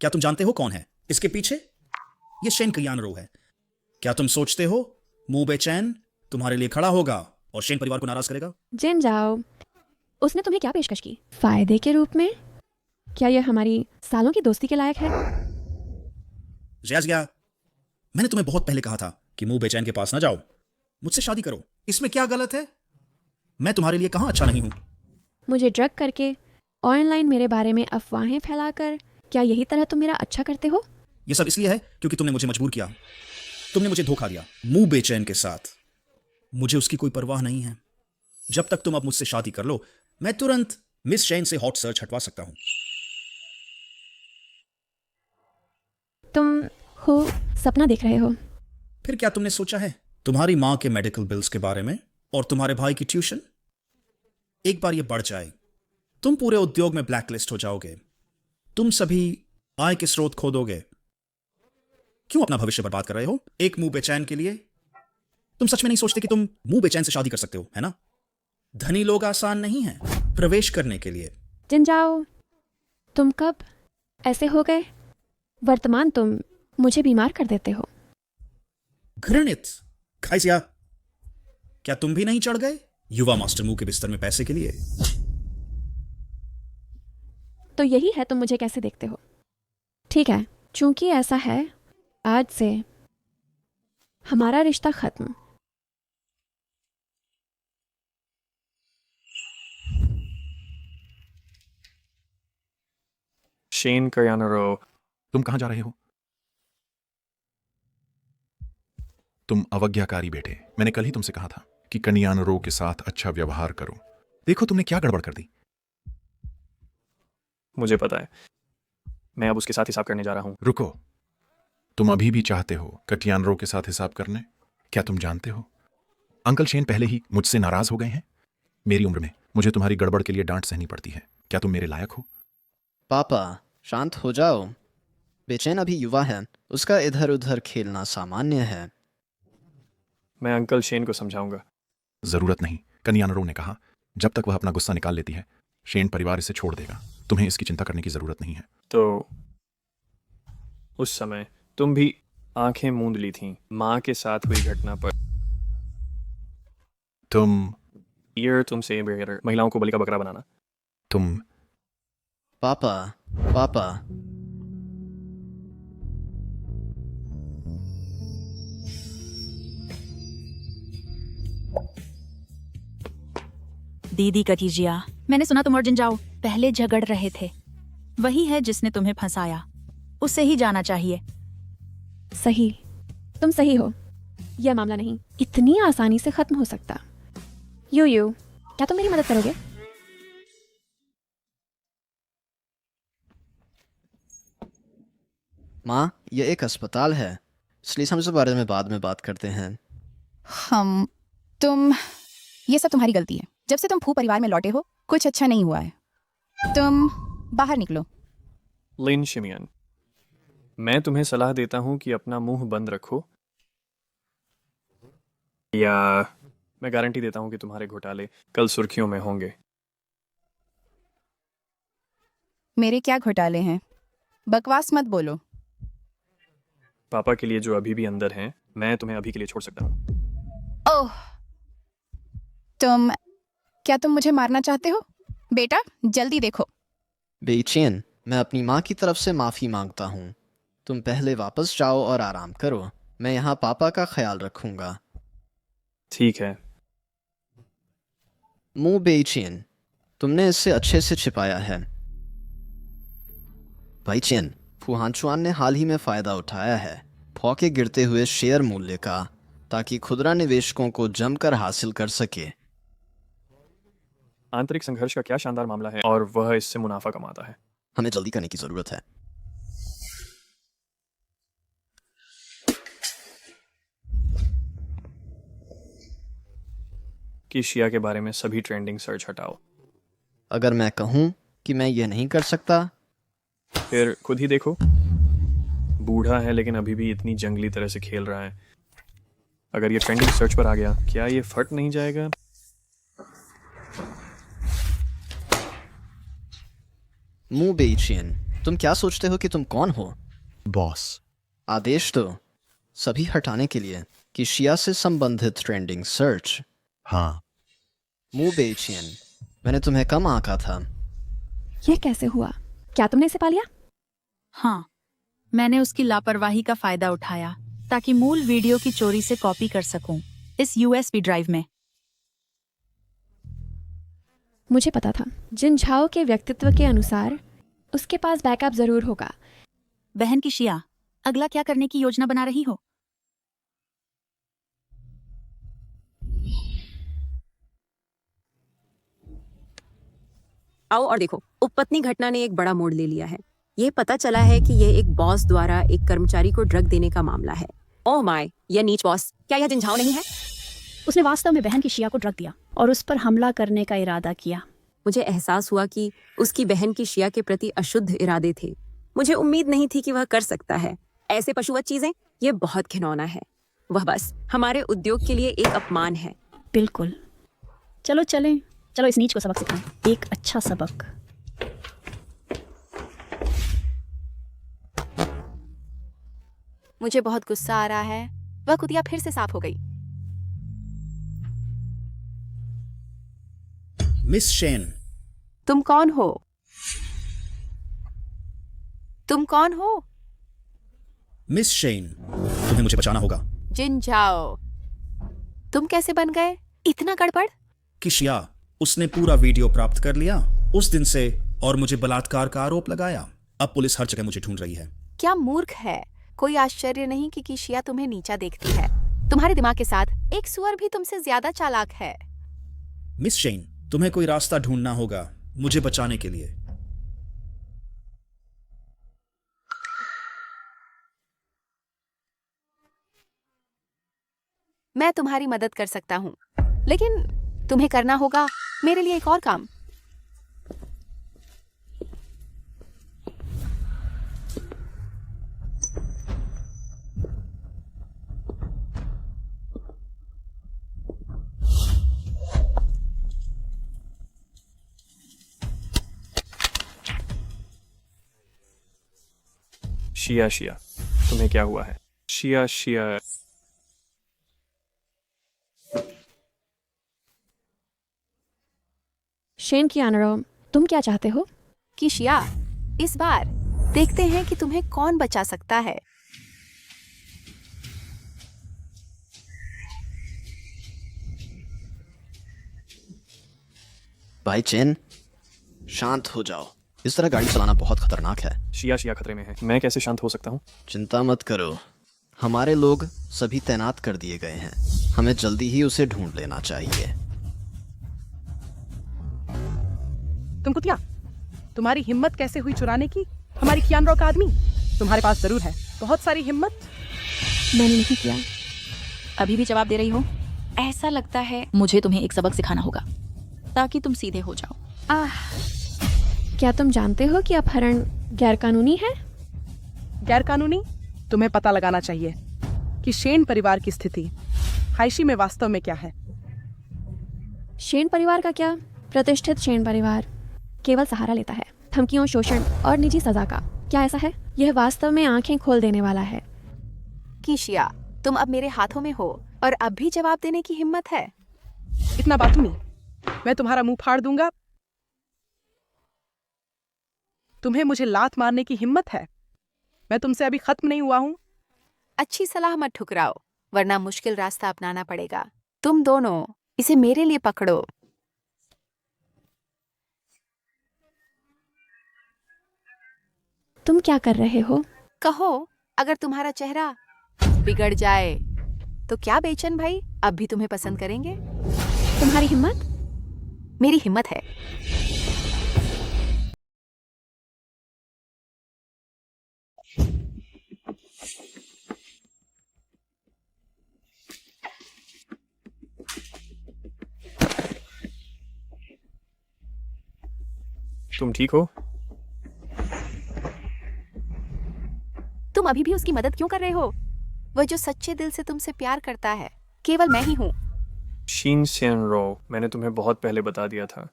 क्या तुम जानते हो कौन है इसके पीछे? ये शेन कैनरो है। क्या तुम सोचते हो मू बेचैन तुम्हारे लिए खड़ा होगा और शेन परिवार को नाराज करेगा? जिन जाओ, उसने तुम्हें क्या पेशकश की फायदे के रूप में? क्या यह हमारी सालों की दोस्ती के लायक है? जैज़, मैंने तुम्हें बहुत पहले कहा था कि मू बेचैन के पास ना जाओ। मुझसे शादी करो। इसमें क्या गलत है? मैं तुम्हारे लिए कहां अच्छा नहीं हूं? मुझे ड्रग करके ऑनलाइन मेरे बारे में अफवाहें फैलाकर क्या यही तरह तुम मेरा अच्छा करते हो? यह सब इसलिए है क्योंकि तुमने मुझे मजबूर किया। तुमने मुझे धोखा दिया मू बेचैन के साथ। मुझे उसकी कोई परवाह नहीं है। जब तक तुम अब मुझसे शादी कर लो, मैं तुरंत मिस शेन से हॉट सर्च हटवा सकता हूं। तुम हो सपना देख रहे हो। फिर क्या तुमने सोचा है तुम्हारी मां के मेडिकल बिल्स के बारे में और तुम्हारे भाई की ट्यूशन? एक बार ये बढ़ जाए, तुम पूरे उद्योग में ब्लैकलिस्ट हो जाओगे। तुम सभी आय के स्रोत खो दोगे। क्यों अपना भविष्य बर्बाद कर रहे हो एक मुंह बेचैन के लिए? तुम सच में नहीं सोचते कि तुम मुंह बेचैन से शादी कर सकते हो, है ना? धनी लोग आसान नहीं है प्रवेश करने के लिए। जिन जाओ, तुम कब ऐसे हो गए? वर्तमान तुम मुझे बीमार कर देते हो। घृणित खाइसिया, क्या तुम भी नहीं चढ़ गए युवा मास्टर मुंह के बिस्तर में पैसे के लिए? तो यही है तुम मुझे कैसे देखते हो। ठीक है, चूंकि ऐसा है, आज से हमारा रिश्ता खत्म। शेन कयानरो। तुम कहाँ जा रहे हो? तुम अवज्ञाकारी बेटे। मैंने कल ही तुमसे कहा था कि कनियानरो के साथ अच्छा व्यवहार करो। देखो तुमने क्या गड़बड़ कर दी। मुझे पता है, मैं अब उसके साथ हिसाब करने जा रहा हूँ। रुको, तुम अभी भी चाहते हो कटियानरो के साथ हिसाब करने? क्या तुम जानते हो अंकल शेन पहले ही मुझसे नाराज हो गए हैं? मेरी उम्र में मुझे तुम्हारी गड़बड़ के लिए डांट सहनी पड़ती है। क्या तुम मेरे लायक हो? पापा शांत हो जाओ। बेचैन अभी युवा है, उसका इधर उधर खेलना सामान्य है। मैं अंकल शेन को समझाऊंगा। जरूरत नहीं, कनियानरो ने कहा। जब तक वह अपना गुस्सा निकाल लेती है, शेन परिवार इसे छोड़ देगा। तुम्हें इसकी चिंता करने की जरूरत नहीं है। तो उस समय तुम भी आंखें मूंद ली थीं माँ के साथ हुई घटना पर। तुमसे महिलाओं को बलि का बकरा बनाना। तुम पापा पापा दीदी कटिजिया, मैंने सुना तुम और जिनजाओ पहले झगड़ रहे थे। वही है जिसने तुम्हें फंसाया। उससे ही जाना चाहिए। सही, तुम सही हो। यह मामला नहीं इतनी आसानी से खत्म हो सकता। यू क्या तुम मेरी मदद करोगे? माँ, यह एक अस्पताल है, इसलिए हम इस बारे में बाद में बात करते हैं। ये सब तुम्हारी गलती है। जब से तुम फू परिवार में लौटे हो, कुछ अच्छा नहीं हुआ है। तुम बाहर निकलो। लिन शिमियन, मैं तुम्हें सलाह देता हूं कि अपना मुंह बंद रखो, या मैं गारंटी देता हूं कि तुम्हारे घोटाले कल सुर्खियों में होंगे। मेरे क्या घोटाले हैं? बकवास मत बोलो। पापा के लिए जो अभी भी अंदर हैं, मैं तुम्हें अभी के लिए छोड़ सकता हूं। ओह, क्या तुम मुझे मारना चाहते हो? बेटा जल्दी देखो। बेचैन, मैं अपनी माँ की तरफ से माफी मांगता हूँ। तुम पहले वापस जाओ और आराम करो। मैं यहाँ पापा का ख्याल रखूंगा। ठीक है। मुंह बेचैन, तुमने इससे अच्छे से छिपाया है। भाई चेन, फुहानचुआन ने हाल ही में फायदा उठाया है फॉ के गिरते हुए शेयर मूल्य का, ताकि खुदरा निवेशकों को जमकर हासिल कर सके। आंतरिक संघर्ष का क्या शानदार मामला है, और वह इससे मुनाफा कमाता है। हमें जल्दी करने की जरूरत है। कि शिया के बारे में सभी ट्रेंडिंग सर्च हटाओ। अगर मैं कहूं कि मैं यह नहीं कर सकता, फिर खुद ही देखो। बूढ़ा है लेकिन अभी भी इतनी जंगली तरह से खेल रहा है। अगर ये ट्रेंडिंग सर्च पर आ गया, क्या ये फट नहीं जाएगा? मुंह बेचियन, तुम क्या सोचते हो कि तुम कौन हो? बॉस। आदेश दो सभी हटाने के लिए कि शिया से संबंधित ट्रेंडिंग सर्च। हाँ। मुंह बेचियन, मैंने तुम्हें कम आंका था। यह कैसे हुआ? क्या तुमने इसे पा लिया? हाँ, मैंने उसकी लापरवाही का फायदा उठाया ताकि मूल वीडियो की चोरी से कॉपी कर सकूं इस यूएसबी ड्राइव में। मुझे पता था, जिन झाओ के व्यक्तित्व के अनुसार उसके पास बैकअप जरूर होगा। बहन की शिया, अगला क्या करने की योजना बना रही हो? आओ और देखो, उपपत्नी घटना ने एक बड़ा मोड़ ले लिया है। ये पता चला है कि ये एक बॉस द्वारा एक कर्मचारी को ड्रग देने का मामला है। ओह माय, ये नीच बॉस, क्या यह जिनझाओ नहीं है? उसने वास्तव में बहन की शिया को ड्रग दिया और उस पर हमला करने का इरादा किया। मुझे एहसास हुआ कि उसकी बहन की शिया के प्रति अशुद्ध इरादे थे। मुझे उम्मीद नहीं थी कि वह कर सकता है ऐसे पशुवत चीजें। ये बहुत घिनौना है। वह बस हमारे उद्योग के लिए एक अपमान है। बिल्कुल। चलो चलें, चलो इस नीच को सबक सिखाएं, एक अच्छा सबक। मुझे बहुत गुस्सा आ रहा है। वह कुतिया फिर से साफ हो गई। मिस शेन, तुम कौन हो? तुम कौन हो? मिस शेन, तुम्हें मुझे बचाना होगा। जिन जाओ, तुम कैसे बन गए? इतना गड़बड़? कि शिया, उसने पूरा वीडियो प्राप्त कर लिया उस दिन से और मुझे बलात्कार का आरोप लगाया। अब पुलिस हर जगह मुझे ढूंढ रही है। क्या मूर्ख है। कोई आश्चर्य नहीं कि किशिया तुम्हें नीचा देखती है। तुम्हारे दिमाग के साथ एक सुअर भी तुमसे ज्यादा चालाक है। मिस शेन, तुम्हें कोई रास्ता ढूंढना होगा मुझे बचाने के लिए। मैं तुम्हारी मदद कर सकता हूँ, लेकिन तुम्हें करना होगा मेरे लिए एक और काम। शिया शिया, तुम्हें क्या हुआ है? शिया शिया, शेन कियानरो, तुम क्या चाहते हो? किशिया, इस बार देखते हैं कि तुम्हें कौन बचा सकता है। भाई चेन, शांत हो जाओ। इस तरह गाड़ी चलाना बहुत खतरनाक है। शिया शिया खतरे में है। मैं कैसे शांत हो सकता हूँ? चिंता मत करो, हमारे लोग सभी तैनात कर दिए गए हैं। हमें जल्दी ही उसे ढूंढ लेना चाहिए। तुम कुतिया, तुम्हारी हिम्मत कैसे हुई चुराने की हमारी कियानरो का आदमी? तुम्हारे पास जरूर है बहुत सारी हिम्मत। मैंने नहीं किया। अभी भी जवाब दे रही हो? ऐसा लगता है मुझे तुम्हें एक सबक सिखाना होगा ताकि तुम सीधे हो जाओ। क्या तुम जानते हो कि अपहरण गैरकानूनी है? गैरकानूनी? तुम्हें पता लगाना चाहिए कि शेन परिवार की स्थिति हाइशी में वास्तव में क्या है। शेन परिवार का क्या? प्रतिष्ठित शेन परिवार केवल सहारा लेता है धमकियों, शोषण और निजी सजा का। क्या ऐसा है? यह वास्तव में आंखें खोल देने वाला है। किशिया, तुम अब मेरे हाथों में हो और अब भी जवाब देने की हिम्मत है? इतना बातूनी, मैं तुम्हारा मुंह फाड़ दूंगा। तुम्हें मुझे लात मारने की हिम्मत है? मैं तुमसे अभी खत्म नहीं हुआ हूं। अच्छी सलाह मत ठुकराओ, वरना मुश्किल रास्ता अपनाना पड़ेगा। तुम दोनों इसे मेरे लिए पकड़ो। तुम क्या कर रहे हो? कहो, अगर तुम्हारा चेहरा बिगड़ जाए तो क्या बेचैन भाई अब भी तुम्हें पसंद करेंगे? तुम्हारी हिम्मत? मेरी हिम्मत है। तुम ठीक हो? तुम अभी भी उसकी मदद क्यों कर रहे हो? वह जो सच्चे दिल से तुमसे प्यार करता है केवल मैं ही हूँ। शीन सेन रो, मैंने तुम्हें बहुत पहले बता दिया था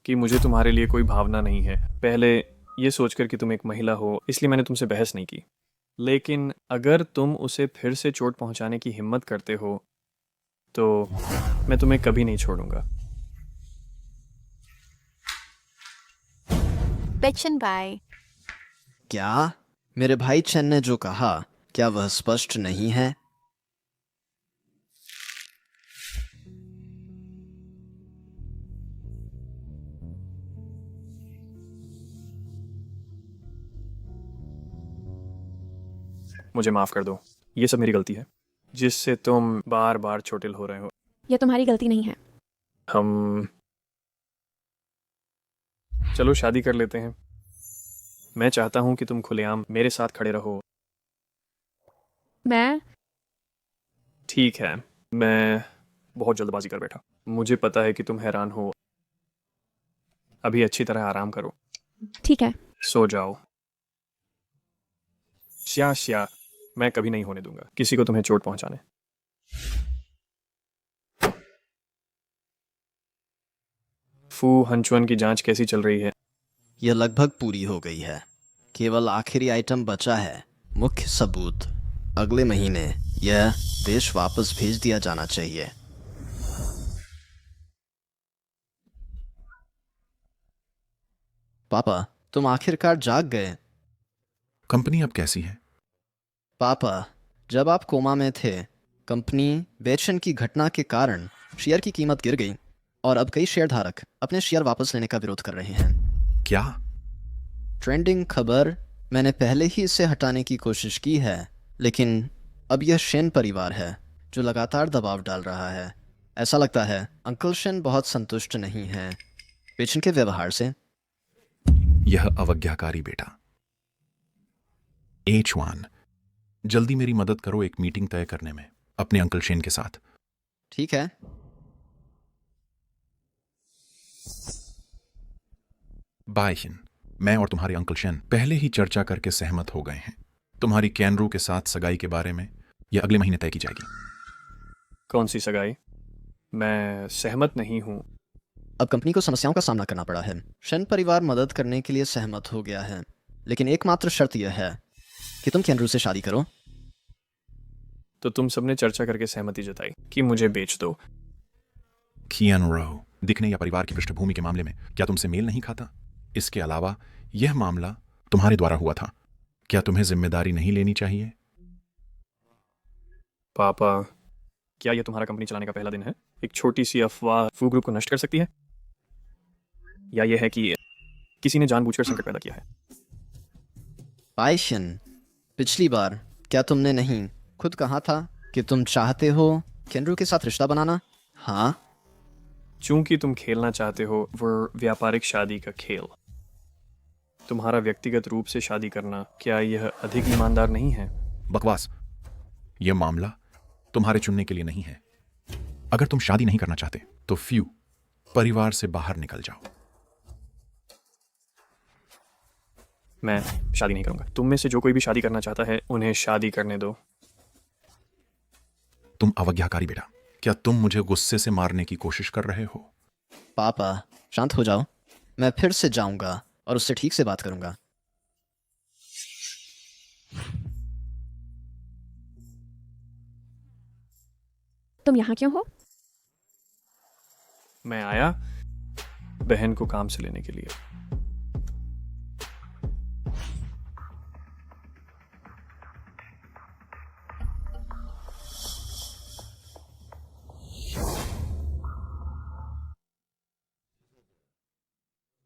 कि मुझे तुम्हारे लिए कोई भावना नहीं है। पहले ये सोचकर कि तुम एक महिला हो इसलिए मैंने तुमसे बहस नहीं की, लेकिन अगर तुम उसे फिर से चोट पहुंचाने की हिम्मत करते हो तो मैं तुम्हें कभी नहीं छोड़ूंगा। बेचन भाई, क्या मेरे भाई चेन ने जो कहा क्या वह स्पष्ट नहीं है? मुझे माफ कर दो, ये सब मेरी गलती है जिससे तुम बार बार चोटिल हो रहे हो। यह तुम्हारी गलती नहीं है। हम चलो शादी कर लेते हैं। मैं चाहता हूं कि तुम खुलेआम मेरे साथ खड़े रहो। मैं? ठीक है, मैं बहुत जल्दबाजी कर बैठा। मुझे पता है कि तुम हैरान हो। अभी अच्छी तरह आराम करो। ठीक है, सो जाओ। श्या श्या, मैं कभी नहीं होने दूंगा किसी को तुम्हें चोट पहुंचाने। फू हंचुअन की जांच कैसी चल रही है? यह लगभग पूरी हो गई है। केवल आखिरी आइटम बचा है, मुख्य सबूत। अगले महीने यह देश वापस भेज दिया जाना चाहिए। पापा, तुम आखिरकार जाग गए। कंपनी अब कैसी है? पापा, जब आप कोमा में थे, कंपनी बेचन की घटना के कारण शेयर की कीमत गिर गई और अब कई शेयरधारक अपने शेयर वापस लेने का विरोध कर रहे हैं। क्या? ट्रेंडिंग खबर मैंने पहले ही इसे हटाने की कोशिश की है, लेकिन अब यह शेन परिवार है जो लगातार दबाव डाल रहा है। ऐसा लगता है अंकल शेन बहुत संतुष्ट नहीं हैं पेशेंट के व्यवहार से। यह अवज्ञाकारी बेटा। H1, जल्दी मेरी मदद करो एक मीटिंग तय करने में अपने अंकल शेन के साथ। ठीक है। बायशिन, मैं और तुम्हारे अंकल शेन पहले ही चर्चा करके सहमत हो गए हैं। तुम्हारी कैनरू के साथ सगाई के बारे में यह अगले महीने तय की जाएगी। कौन सी सगाई? मैं सहमत नहीं हूँ। अब कंपनी को समस्याओं का सामना करना पड़ा है। शेन परिवार मदद करने के लिए सहमत हो गया है, लेकिन एकमात्र शर्त यह है कि तुम कैनरू से शादी करो। तो तुम सबने चर्चा करके सहमति जताई कि मुझे बेच दो। कियानू दिखने या परिवार की पृष्ठभूमि के मामले में क्या तुमसे मेल नहीं खाता? इसके अलावा यह मामला तुम्हारे द्वारा हुआ था। क्या तुम्हें जिम्मेदारी नहीं लेनी चाहिए? पापा, क्या यह तुम्हारा कंपनी चलाने का पहला दिन है? एक छोटी सी अफवाह फू ग्रुप को नष्ट कर सकती है? या यह है कि किसी ने जानबूझकर संकट पैदा किया है? बायशिन, पिछली बार क्या तुमने नहीं खुद कहा था कि तुम चाहते हो कैनरू के साथ रिश्ता बनाना? हाँ। चूंकि तुम खेलना चाहते हो वो व्यापारिक शादी का खेल, तुम्हारा व्यक्तिगत रूप से शादी करना, क्या यह अधिक ईमानदार नहीं है? बकवास। यह मामला तुम्हारे चुनने के लिए नहीं है। अगर तुम शादी नहीं करना चाहते तो फ्यू परिवार से बाहर निकल जाओ। मैं शादी नहीं करूंगा। तुम में से जो कोई भी शादी करना चाहता है उन्हें शादी करने दो। तुम अवज्ञाकारी बेटा। क्या तुम मुझे गुस्से से मारने की कोशिश कर रहे हो? पापा, शांत हो जाओ। मैं फिर से जाऊंगा और उससे ठीक से बात करूंगा। तुम यहाँ क्यों हो? मैं आया बहन को काम से लेने के लिए।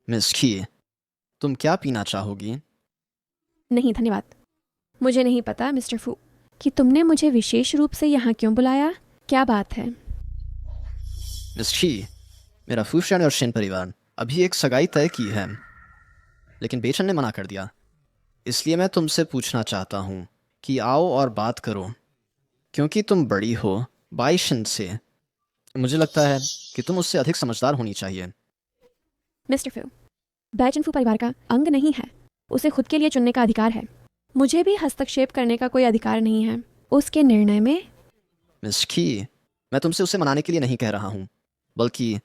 मिस की, तुम क्या पीना चाहोगी? नहीं धन्यवाद। मुझे नहीं पता मिस्टर फू कि तुमने मुझे विशेष रूप से यहाँ क्यों बुलाया। क्या बात है? मिस की, मेरा फूशन और शेन परिवार अभी एक सगाई तय की है, लेकिन बेचन ने मना कर दिया। इसलिए मैं तुमसे पूछना चाहता हूँ कि आओ और बात करो, क्योंकि तुम बड़ी हो बाइशन से। मुझे लगता है कि तुम उससे अधिक समझदार होनी चाहिए। मिस्टर फू, बैचन फू परिवार का अंग नहीं है। उसे खुद के लिए चुनने का अधिकार है। मुझे भी हस्तक्षेप करने का कोई अधिकार नहीं है उसके निर्णय में। मिस की, मैं तुमसे उसे मनाने के लिए नहीं कह रहा हूँ, बल्कि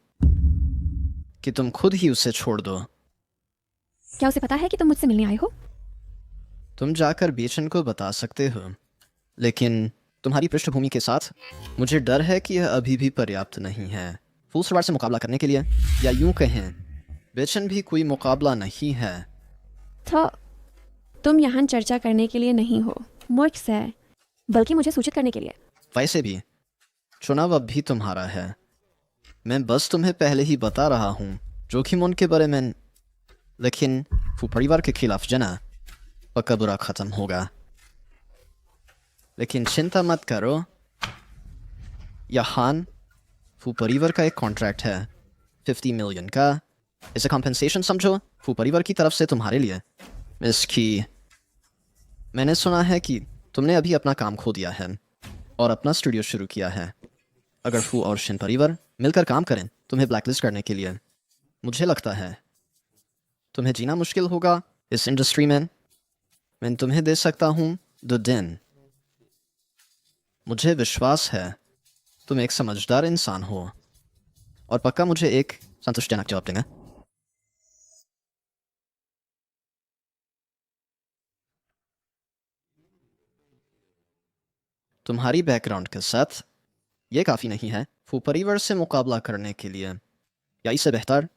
कि तुम खुद ही उसे छोड़ दो। क्या उसे पता है कि तुम मुझसे मिलने आए हो? तुम जाकर बेचन को बता सकते हो, लेकिन तुम्हारी पृष्ठभूमि के साथ मुझे डर है कि यह अभी भी पर्याप्त नहीं है फूल सवार से मुकाबला करने के लिए, या यूं कहें बेचन भी कोई मुकाबला नहीं है। तो तुम यहाँ चर्चा करने के लिए नहीं हो मुझसे, बल्कि मुझे सूचित करने के लिए। वैसे भी चुनाव अब भी तुम्हारा है। मैं बस तुम्हें पहले ही बता रहा हूँ जोखिम उनके बारे में, लेकिन फू परिवार के खिलाफ जना पक्का बुरा खत्म होगा। लेकिन चिंता मत करो, यहाँ फू परिवार का एक कॉन्ट्रैक्ट है 50 मिलियन का। इसे कॉम्पेंसेशन समझो फू परिवार की तरफ से तुम्हारे लिए। मिस की, मैंने सुना है कि तुमने अभी अपना काम खो दिया है और अपना स्टूडियो शुरू किया है। अगर फू और शिन परिवार मिलकर काम करें तुम्हें ब्लैकलिस्ट करने के लिए, मुझे लगता है तुम्हें जीना मुश्किल होगा इस इंडस्ट्री में। मैं तुम्हें दे सकता हूँ 2 दिन। मुझे विश्वास है तुम एक समझदार इंसान हो और पक्का मुझे एक संतुष्टिजनक जवाब देंगे। तुम्हारी बैकग्राउंड के साथ ये काफ़ी नहीं है फू परिवार से मुकाबला करने के लिए, या इससे बेहतर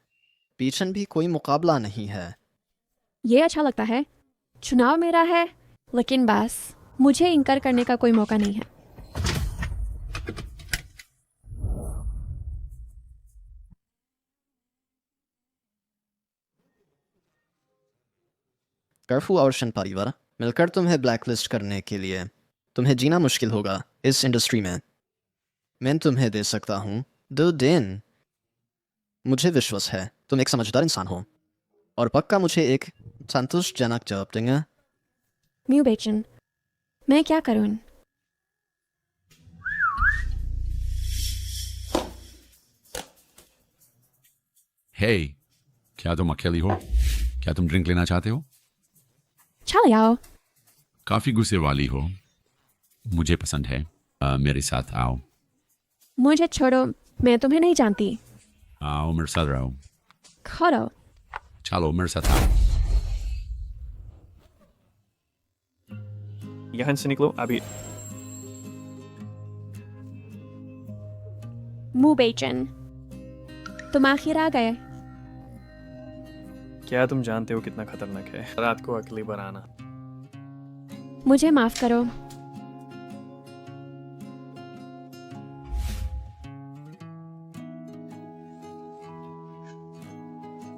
पीछन भी कोई मुकाबला नहीं है। ये अच्छा लगता है। चुनाव मेरा है, लेकिन बस मुझे इनकार करने का कोई मौका नहीं है। कर्फू और शन परिवार मिलकर तुम्हें ब्लैकलिस्ट करने के लिए तुम्हें जीना मुश्किल होगा इस इंडस्ट्री में। मैं तुम्हें दे सकता हूँ 2 दिन। मुझे विश्वास है तुम एक समझदार इंसान हो और पक्का मुझे एक संतोषजनक जवाब देंगे। म्यू बेचन, मैं क्या करूँ? हे, क्या तुम अकेली हो? क्या तुम ड्रिंक लेना चाहते हो? चलो आओ। काफी गुस्से वाली हो, मुझे पसंद है। मेरे साथ आओ। मुझे छोड़ो, मैं तुम्हें नहीं जानती। आओ मेरे साथ रहो। खोलो। चलो मेरे साथ आओ। यहाँ से निकलो अभी। मू बेचन, तुम आखिर आ गए। क्या तुम जानते हो कितना खतरनाक है रात को अकेले बाहर आना? मुझे माफ करो।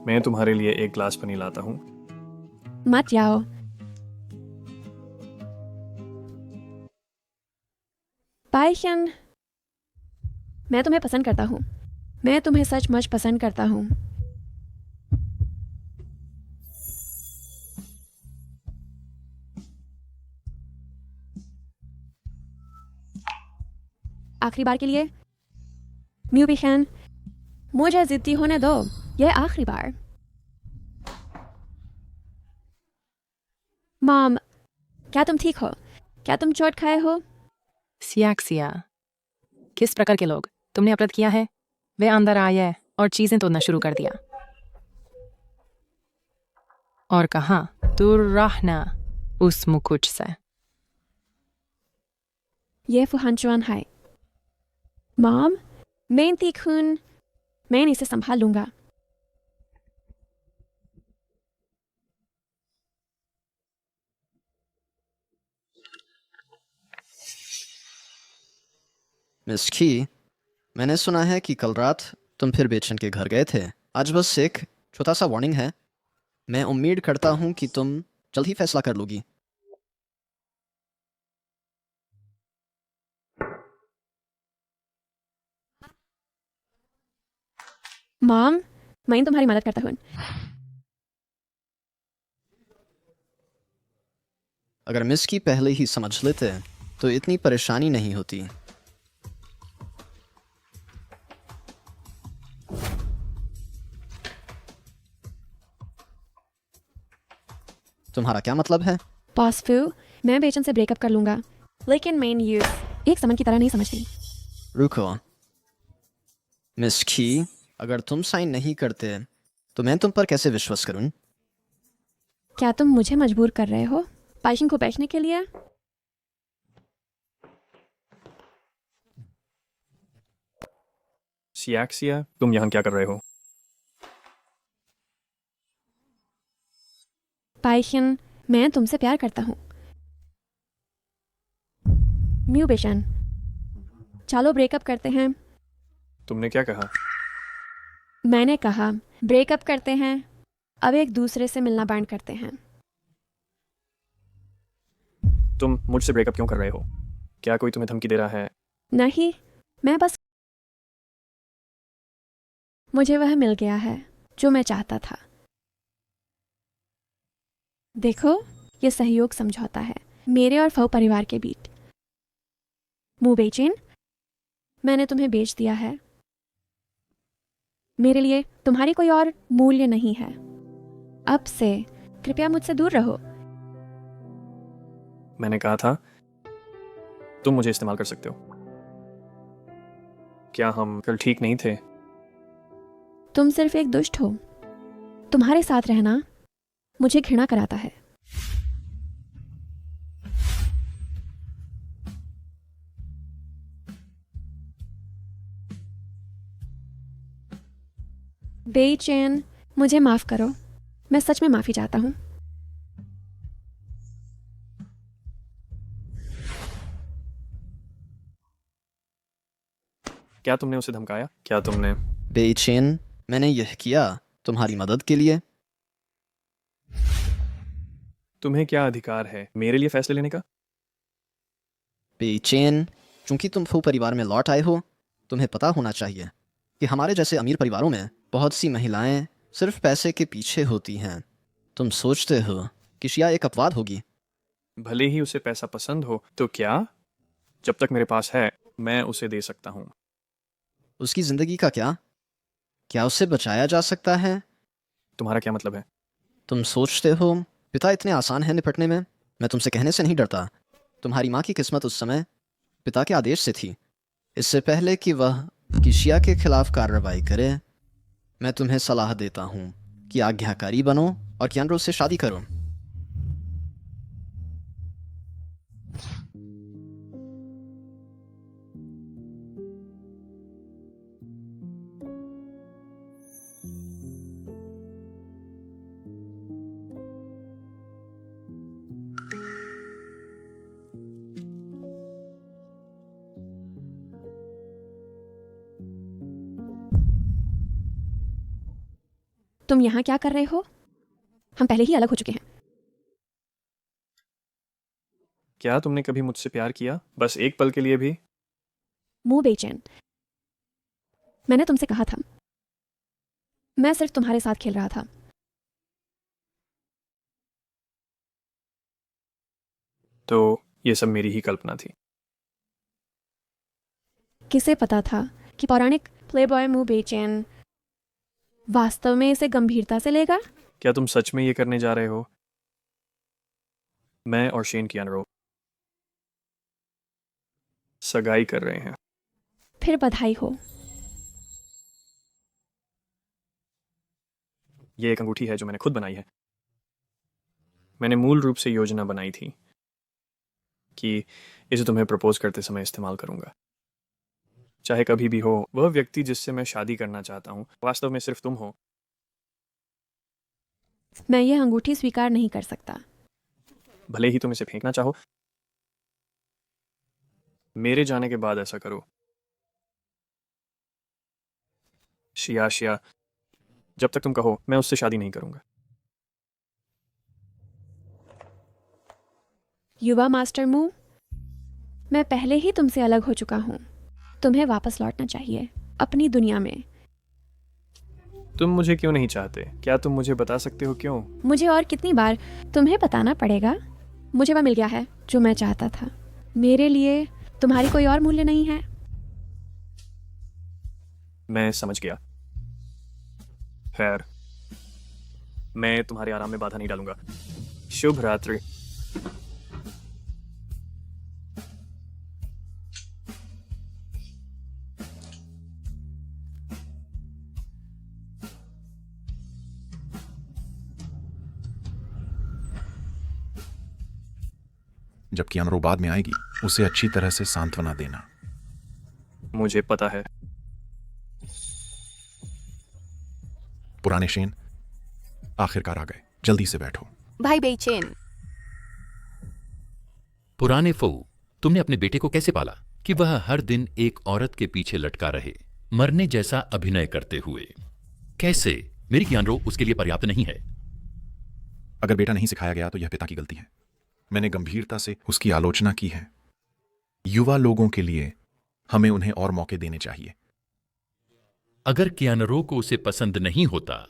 मैं तुम्हारे लिए एक ग्लास पानी लाता हूँ। मत जाओ। पाइशन, मैं तुम्हें पसंद करता हूँ। मैं तुम्हें सचमुच पसंद करता हूँ। आखिरी बार के लिए म्यू बिशन, मुझे जिद्दी होने दो। यह आखिरी बार। मॉम, क्या तुम ठीक हो? क्या तुम चोट खाए हो? सियाक्सिया, किस प्रकार के लोग तुमने अपराध किया है? वे अंदर आए और चीजें तोड़ना शुरू कर दिया और कहा दूर रहना उस मुकुट से। ये फुहानचुआन है। मॉम, मैं तीखून, मैं इसे संभाल लूंगा। मिस की, मैंने सुना है कि कल रात तुम फिर बेचन के घर गए थे। आज बस एक छोटा सा वार्निंग है। मैं उम्मीद करता हूँ कि तुम जल्द ही फैसला कर लोगी। मॉम, मैं तुम्हारी मदद करता हूँ। अगर मिस की पहले ही समझ लेते तो इतनी परेशानी नहीं होती। तुम्हारा क्या मतलब है? पासफू, मैं बेचन से ब्रेकअप कर लूंगा, लेकिन मैं यूज एक समन की तरह नहीं समझती। रुको मिस की, अगर तुम साइन नहीं करते तो मैं तुम पर कैसे विश्वास करूं? क्या तुम मुझे मजबूर कर रहे हो पाइशिंग को बेचने के लिए? सियाक्सिया, तुम यहाँ क्या कर रहे हो? पाइशिन, मैं तुमसे प्यार करता हूँ। म्यू बेशन, चलो ब्रेकअप करते हैं। तुमने क्या कहा? मैंने कहा ब्रेकअप करते हैं। अब एक दूसरे से मिलना बैंड करते हैं। तुम मुझसे ब्रेकअप क्यों कर रहे हो? क्या कोई तुम्हें धमकी दे रहा है? नहीं, मैं बस, मुझे वह मिल गया है जो मैं चाहता था। देखो, यह सहयोग समझौता है मेरे और फौ परिवार के बीच। मू बेचेन, मैंने तुम्हें बेच दिया है। मेरे लिए तुम्हारी कोई और मूल्य नहीं है। अब से कृपया मुझसे दूर रहो। मैंने कहा था तुम मुझे इस्तेमाल कर सकते हो। क्या हम कल ठीक नहीं थे? तुम सिर्फ एक दुष्ट हो। तुम्हारे साथ रहना मुझे घृणा कराता है। बेचैन, मुझे माफ करो। मैं सच में माफी चाहता हूँ। क्या तुमने उसे धमकाया? क्या तुमने? बेचैन, मैंने यह किया तुम्हारी मदद के लिए। तुम्हें क्या अधिकार है मेरे लिए फैसले लेने का? बेचैन, चूंकि तुम फू परिवार में लौट आए हो, तुम्हें पता होना चाहिए कि हमारे जैसे अमीर परिवारों में बहुत सी महिलाएं सिर्फ पैसे के पीछे होती हैं। तुम सोचते हो कि शिया एक अपवाद होगी? भले ही उसे पैसा पसंद हो, तो क्या? जब तक मेरे पास है मैं उसे दे सकता हूँ। उसकी जिंदगी का क्या? क्या उसे बचाया जा सकता है? तुम्हारा क्या मतलब है? तुम सोचते हो पिता इतने आसान है निपटने में? मैं तुमसे कहने से नहीं डरता। तुम्हारी माँ की किस्मत उस समय पिता के आदेश से थी। इससे पहले कि वह किशिया के खिलाफ कार्रवाई करे, मैं तुम्हें सलाह देता हूँ कि आज्ञाकारी बनो और कियानरो से शादी करो। तुम यहाँ क्या कर रहे हो? हम पहले ही अलग हो चुके हैं। क्या तुमने कभी मुझसे प्यार किया, बस एक पल के लिए भी? मुंह बेचैन, मैंने तुमसे कहा था, मैं सिर्फ तुम्हारे साथ खेल रहा था। तो ये सब मेरी ही कल्पना थी। किसे पता था कि पौराणिक प्लेबॉय मुंह बेचैन वास्तव में इसे गंभीरता से लेगा? क्या तुम सच में ये करने जा रहे हो? मैं और शेन कियानरो सगाई कर रहे हैं। फिर बधाई हो। ये एक अंगूठी है जो मैंने खुद बनाई है। मैंने मूल रूप से योजना बनाई थी कि इसे तुम्हें प्रपोज करते समय इस्तेमाल करूंगा। चाहे कभी भी हो, वह व्यक्ति जिससे मैं शादी करना चाहता हूं वास्तव में सिर्फ तुम हो। मैं यह अंगूठी स्वीकार नहीं कर सकता। भले ही तुम इसे फेंकना चाहो, मेरे जाने के बाद ऐसा करो। शिया, शिया, जब तक तुम कहो मैं उससे शादी नहीं करूंगा। युवा मास्टर मू, मैं पहले ही तुमसे अलग हो चुका हूं। तुम्हें वापस लौटना चाहिए अपनी दुनिया में। तुम मुझे क्यों नहीं चाहते? क्या तुम मुझे बता सकते हो क्यों? मुझे और कितनी बार तुम्हें बताना पड़ेगा? मुझे वह मिल गया है जो मैं चाहता था। मेरे लिए तुम्हारी कोई और मूल्य नहीं है। मैं समझ गया। खैर, मैं तुम्हारे आराम में बाधा नहीं डालूंगा। शुभ रात्रि। जब कियानरो बाद में आएगी, उसे अच्छी तरह से सांत्वना देना। मुझे पता है। पुराने शेन आखिरकार आ गए। जल्दी से बैठो। भाई बेचैन, पुराने फऊ, तुमने अपने बेटे को कैसे पाला कि वह हर दिन एक औरत के पीछे लटका रहे, मरने जैसा अभिनय करते हुए? कैसे? मेरी कियानरो उसके लिए पर्याप्त नहीं है। अगर बेटा नहीं सिखाया गया तो यह पिता की गलती है। मैंने गंभीरता से उसकी आलोचना की है। युवा लोगों के लिए हमें उन्हें और मौके देने चाहिए। अगर कियानरो को उसे पसंद नहीं होता,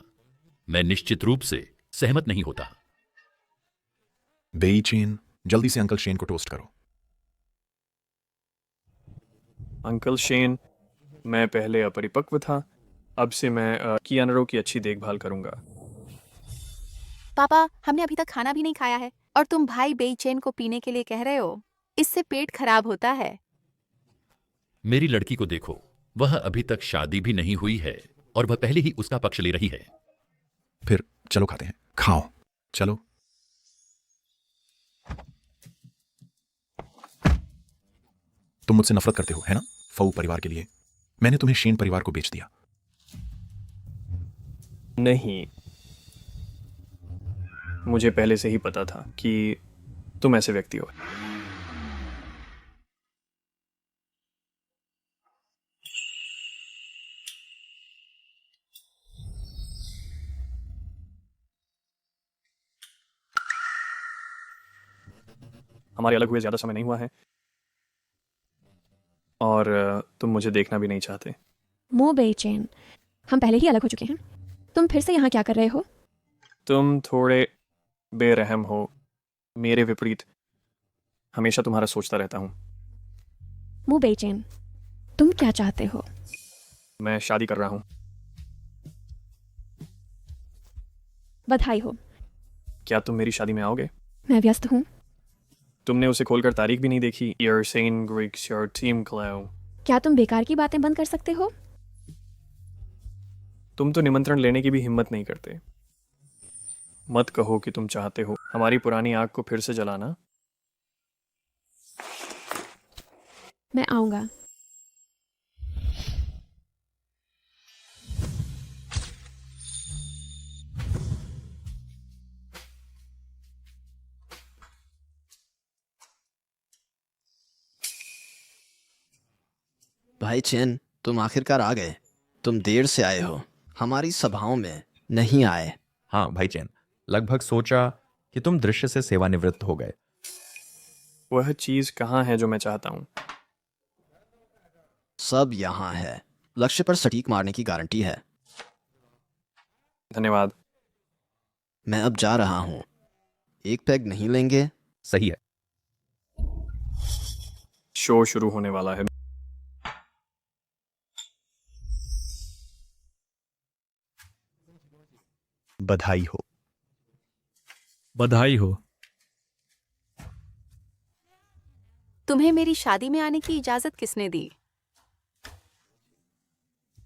मैं निश्चित रूप से सहमत नहीं होता। बेईचेन, जल्दी से अंकल शेन को टोस्ट करो। अंकल शेन, मैं पहले अपरिपक्व था, अब से मैं कियानरो की अच्छी देखभाल करूंगा। पापा, हमने अभी तक खाना भी नहीं खाया है और तुम भाई बेचैन को पीने के लिए कह रहे हो? इससे पेट खराब होता है। मेरी लड़की को देखो, वह अभी तक शादी भी नहीं हुई है और वह पहले ही उसका पक्ष ले रही है। फिर चलो खाते हैं। खाओ, चलो। तुम मुझसे नफरत करते हो, है ना? फऊ परिवार के लिए मैंने तुम्हें शेन परिवार को बेच दिया। नहीं, मुझे पहले से ही पता था कि तुम ऐसे व्यक्ति हो। हमारे अलग हुए ज़्यादा समय नहीं हुआ है और तुम मुझे देखना भी नहीं चाहते। मु बेचैन, हम पहले ही अलग हो चुके हैं। तुम फिर से यहाँ क्या कर रहे हो? तुम थोड़े बेरहम हो, मेरे विपरीत। हमेशा तुम्हारा सोचता रहता हूँ। मु बेचैन, तुम क्या चाहते हो? मैं शादी कर रहा हूँ। बधाई हो। क्या तुम मेरी शादी में आओगे? मैं व्यस्त हूँ। तुमने उसे खोलकर तारीख भी नहीं देखी। You're saying Greeks, your team Cleo. क्या तुम बेकार की बातें बंद कर सकते हो? तुम तो निमंत्रण लेने की भी हिम्मत नहीं करते। मत कहो कि तुम चाहते हो हमारी पुरानी आग को फिर से जलाना। मैं आऊंगा। भाई चेन, तुम आखिरकार आ गए। तुम देर से आए हो, हमारी सभाओं में नहीं आए। हाँ भाई चैन, लगभग सोचा कि तुम दृश्य से सेवानिवृत्त हो गए। वह चीज कहाँ है जो मैं चाहता हूँ? सब यहाँ है। लक्ष्य पर सटीक मारने की गारंटी है। धन्यवाद। मैं अब जा रहा हूँ। एक पैग नहीं लेंगे? सही है। शो शुरू होने वाला है। बधाई हो। बधाई हो। तुम्हें मेरी शादी में आने की इजाजत किसने दी?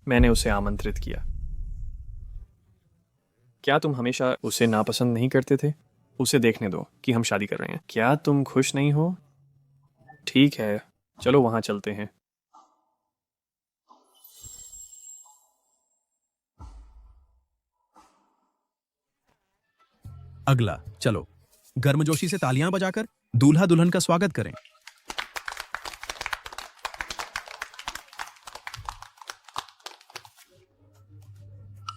मैंने उसे आमंत्रित किया। क्या तुम हमेशा उसे नापसंद नहीं करते थे? उसे देखने दो कि हम शादी कर रहे हैं। क्या तुम खुश नहीं हो? ठीक है, चलो वहां चलते हैं। अगला, चलो गर्मजोशी से तालियां बजाकर दूल्हा दुल्हन का स्वागत करें।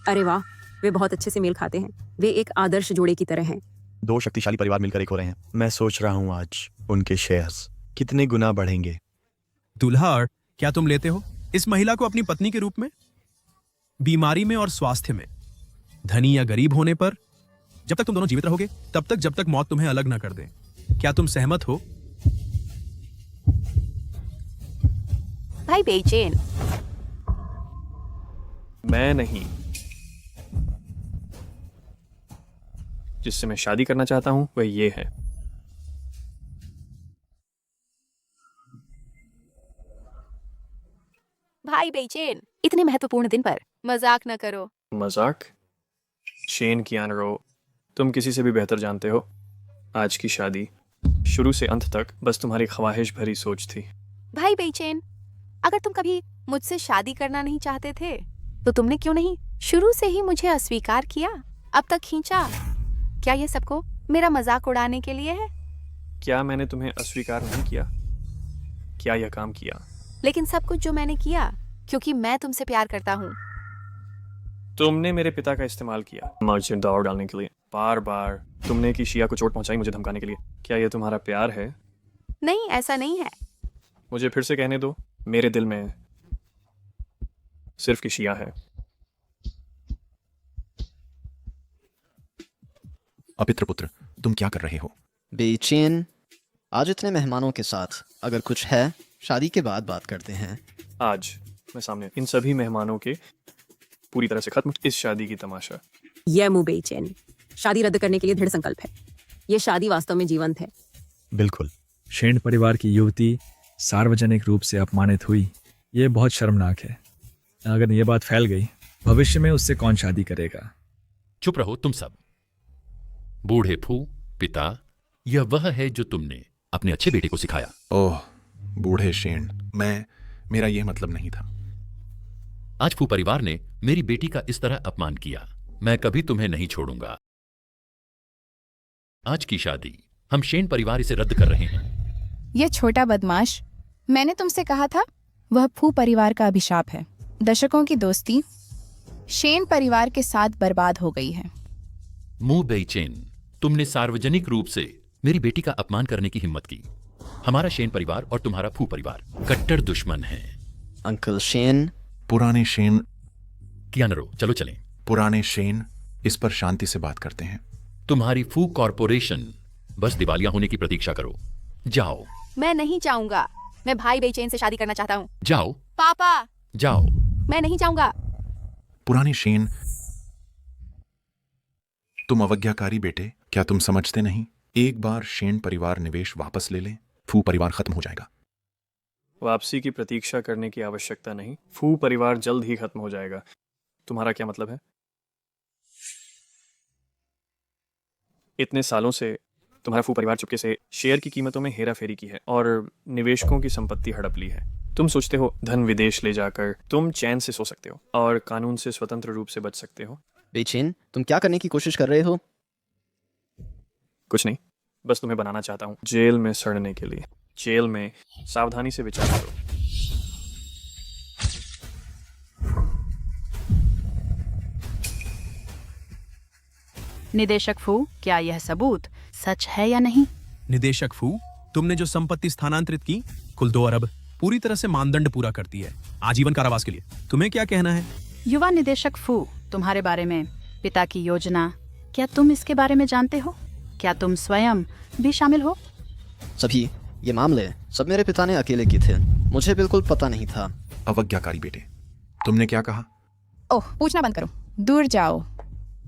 अरे वाह, वे बहुत अच्छे से मेल खाते हैं। वे एक आदर्श जोड़े की तरह हैं। दो शक्तिशाली परिवार मिलकर एक हो रहे हैं। मैं सोच रहा हूँ आज उनके शेयर्स कितने गुना बढ़ेंगे। दुल्हा, क्या तुम लेते हो इस महिला को अपनी पत्नी के रूप में? बीमारी में और स्वास्थ्य में, धनी या गरीब होने पर, जब तक तुम दोनों जीवित रहोगे तब तक, जब तक मौत तुम्हें अलग ना कर दे। क्या तुम सहमत हो? भाई बेचैन, मैं नहीं। जिससे मैं शादी करना चाहता हूं वह ये है। भाई बेचैन, इतने महत्वपूर्ण दिन पर मजाक न करो। मजाक? शेन कियानरो, तुम किसी से भी बेहतर जानते हो। आज की शादी शुरू से अंत तक बस तुम्हारी ख्वाहिश भरी सोच थी। भाई बेचैन, अगर तुम कभी मुझसे शादी करना नहीं चाहते थे तो तुमने क्यों नहीं शुरू से ही मुझे अस्वीकार किया, अब तक खींचा? क्या ये सबको मेरा मजाक उड़ाने के लिए है? क्या मैंने तुम्हें अस्वीकार नहीं किया? क्या यह काम किया? लेकिन सब कुछ जो मैंने किया क्योंकि मैं तुमसे प्यार करता हूँ। तुमने मेरे पिता का इस्तेमाल किया मुझे दौड़ डालने के लिए। बार बार तुमने की शिया को चोट पहुंचाई मुझे धमकाने के लिए। क्या यह तुम्हारा प्यार है? नहीं, ऐसा नहीं है। मुझे फिर से कहने दो, मेरे दिल में सिर्फ किशिया है। अपित्र पुत्र, तुम क्या कर रहे हो? बेचैन, आज इतने मेहमानों के साथ अगर कुछ है, शादी के बाद बात करते हैं। आज मैं सामने इन सभी मेहमानों के पूरी तरह से खत्म इस शादी की तमाशा। यह मुंह बेचैन शादी रद्द करने के लिए दृढ़ संकल्प है। यह शादी वास्तव में जीवंत है। बिल्कुल। शेन परिवार की युवती सार्वजनिक रूप से अपमानित हुई। ये बहुत शर्मनाक है। अगर ये बात फैल गई, भविष्य में उससे कौन शादी करेगा? चुप रहो तुम सब। बूढ़े फू, पिता, यह वह है जो तुमने अपने अच्छे बेटे को सिखाया। ओह बूढ़े शेन, मेरा यह मतलब नहीं था। आज फू परिवार ने मेरी बेटी का इस तरह अपमान किया। मैं कभी तुम्हें नहीं छोड़ूंगा। आज की शादी हम शेन परिवार इसे रद्द कर रहे हैं। यह छोटा बदमाश, मैंने तुमसे कहा था, वह फू परिवार का अभिशाप है। दशकों की दोस्ती शेन परिवार के साथ बर्बाद हो गई है। मुंह बेचैन, तुमने सार्वजनिक रूप से मेरी बेटी का अपमान करने की हिम्मत की। हमारा शेन परिवार और तुम्हारा फू परिवार कट्टर दुश्मन है। Uncle Shane. पुराने शेन। कियानरो, चलो चलें। पुराने शेन, इस पर शांति से बात करते हैं। तुम्हारी फू कॉरपोरेशन बस दिवालिया होने की प्रतीक्षा करो। जाओ। मैं नहीं चाहूंगा। मैं भाई बेचैन से शादी करना चाहता हूँ। जाओ। पापा। जाओ। मैं नहीं चाहूंगा। पुराने शेन, तुम अवज्ञाकारी बेटे, क्या तुम समझते नहीं? एक बार शेन परिवार निवेश वापस ले ले, फू परिवार खत्म हो जाएगा। वापसी की प्रतीक्षा करने की आवश्यकता नहीं, फू परिवार जल्द ही खत्म हो जाएगा। तुम्हारा क्या मतलब है? इतने सालों से तुम्हारा फू परिवार चुपके से शेयर की कीमतों में हेरा फेरी की है और निवेशकों की संपत्ति हड़प ली है। तुम सोचते हो धन विदेश ले जाकर तुम चैन से सो सकते हो और कानून से स्वतंत्र रूप से बच सकते हो। बेचैन, तुम क्या करने की कोशिश कर रहे हो? कुछ नहीं, बस तुम्हें बनाना चाहता हूँ जेल में सड़ने के लिए। जेल में सावधानी से विचार करो। निदेशक फू, क्या यह सबूत सच है या नहीं? निदेशक फू, तुमने जो संपत्ति स्थानांतरित की कुल 2 अरब पूरी तरह से मानदंड पूरा करती है, आजीवन कारावास के लिए। तुम्हें क्या कहना है? युवा निदेशक फू, तुम्हारे बारे में पिता की योजना, क्या तुम इसके बारे में जानते हो? क्या तुम स्वयं भी शामिल हो? सभी ये मामले सब मेरे पिता ने अकेले किए थे, मुझे बिल्कुल पता नहीं था। अवज्ञाकारी बेटे, तुमने क्या कहा? ओह, पूछना बंद करो, दूर जाओ।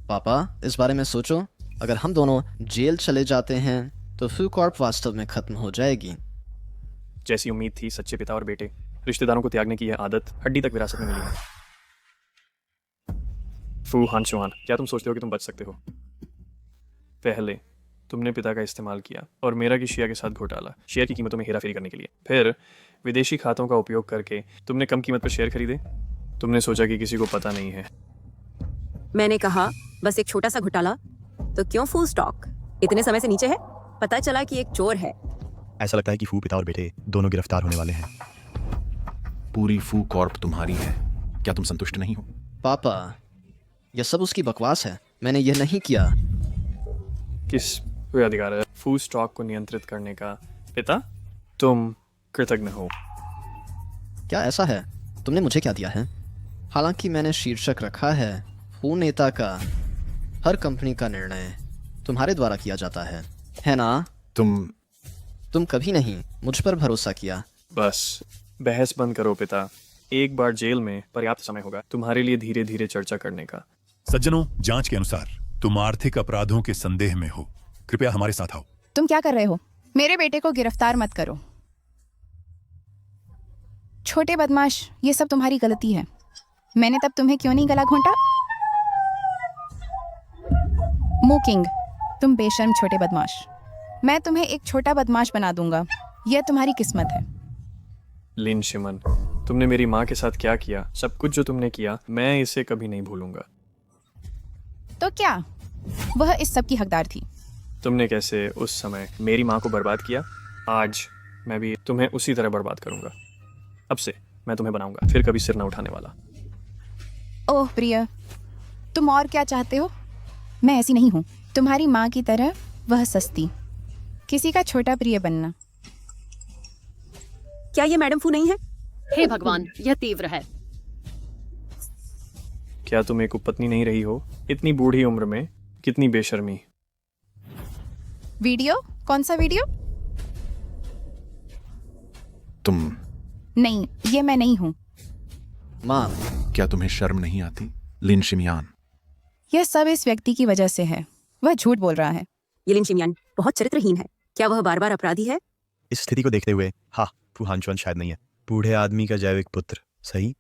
पापा, इस बारे में सोचो। अगर हम दोनों जेल चले जाते हैं तो फू कॉर्प वास्तव में खत्म हो जाएगी। जैसी उम्मीद थी, सच्चे पिता और बेटे, रिश्तेदारों को त्यागने की यह आदत हड्डी तक विरासत में मिली है। फू हान चुहान, क्या तुम सोचते हो कि तुम बच सकते हो? पहले तुमने पिता का इस्तेमाल किया और मेरा की शिया के साथ घोटाला, शेयर की कीमतों में हेराफेरी करने के लिए। फिर विदेशी खातों का उपयोग करके तुमने कम कीमत पर शेयर खरीदे। तुमने सोचा कि किसी को पता नहीं है। मैंने कहा बस एक छोटा सा घोटाला, तो क्यों फुल स्टॉक? इतने समय से नीचे है, पता चला कि एक चोर है। ऐसा लगता है कि फू पिता और बेटे दोनों गिरफ्तार होने वाले हैं। पूरी फू कॉर्प तुम्हारी है, क्या तुम संतुष्ट नहीं हो? पापा, यह सब उसकी बकवास है, मैंने यह नहीं किया। किस कोई अधिकार है फू स्टॉक को नियंत्रित करने का? पिता, तुम कृतज्ञ हो। क्या ऐसा है? तुमने मुझे क्या दिया है? हालांकि मैंने शीर्षक रखा है फू नेता का। हर कंपनी का निर्णय तुम्हारे द्वारा किया जाता है ना? तुम कभी नहीं मुझ पर भरोसा किया। बस बहस बंद करो पिता। एक बार जेल में पर्याप्त समय होगा तुम्हारे लिए धीरे धीरे चर्चा करने का। सज्जनों, जांच के अनुसार तुम आर्थिक अपराधों के संदेह में हो, कृपया हमारे साथ आओ। तुम क्या कर रहे हो? मेरे बेटे को गिरफ्तार मत करो। छोटे बदमाश, ये सब तुम्हारी गलती है। मैंने तब तुम्हें क्यों नहीं गला घोंटा? मूकिंग, तुम बेशर्म छोटे बदमाश। मैं तुम्हें एक छोटा बदमाश बना दूंगा, यह तुम्हारी किस्मत है। लिन शिमन, तुमने मेरी माँ के साथ क्या किया, सब कुछ जो तुमने किया, मैं इसे कभी नहीं भूलूंगा। तो क्या वह इस सब की हकदार थी? तुमने कैसे उस समय मेरी माँ को बर्बाद किया, आज मैं भी तुम्हें उसी तरह बर्बाद करूंगा। अब से मैं तुम्हें बनाऊंगा, फिर कभी सिर न उठाने वाला। ओह प्रिय, तुम और क्या चाहते हो? मैं ऐसी नहीं हूँ, तुम्हारी माँ की तरह वह सस्ती, किसी का छोटा प्रिय बनना। क्या ये मैडम फू नहीं है? हे भगवान, यह तीव्र है। क्या तुम एक उपपत्नी नहीं रही हो? इतनी बूढ़ी उम्र में कितनी बेशर्मी। वीडियो? कौन सा वीडियो? तुम नहीं, ये मैं नहीं हूँ। माँ, क्या तुम्हें शर्म नहीं आती? लिन शिमियान, यह सब इस व्यक्ति की वजह से है, वह झूठ बोल रहा है। ये लिन शिमियान बहुत चरित्रहीन है। क्या वह बार बार अपराधी है? इस स्थिति को देखते हुए हाँ, फू हानचुआन शायद नहीं है। बूढ़े आदमी का जैविक पुत्र, सही?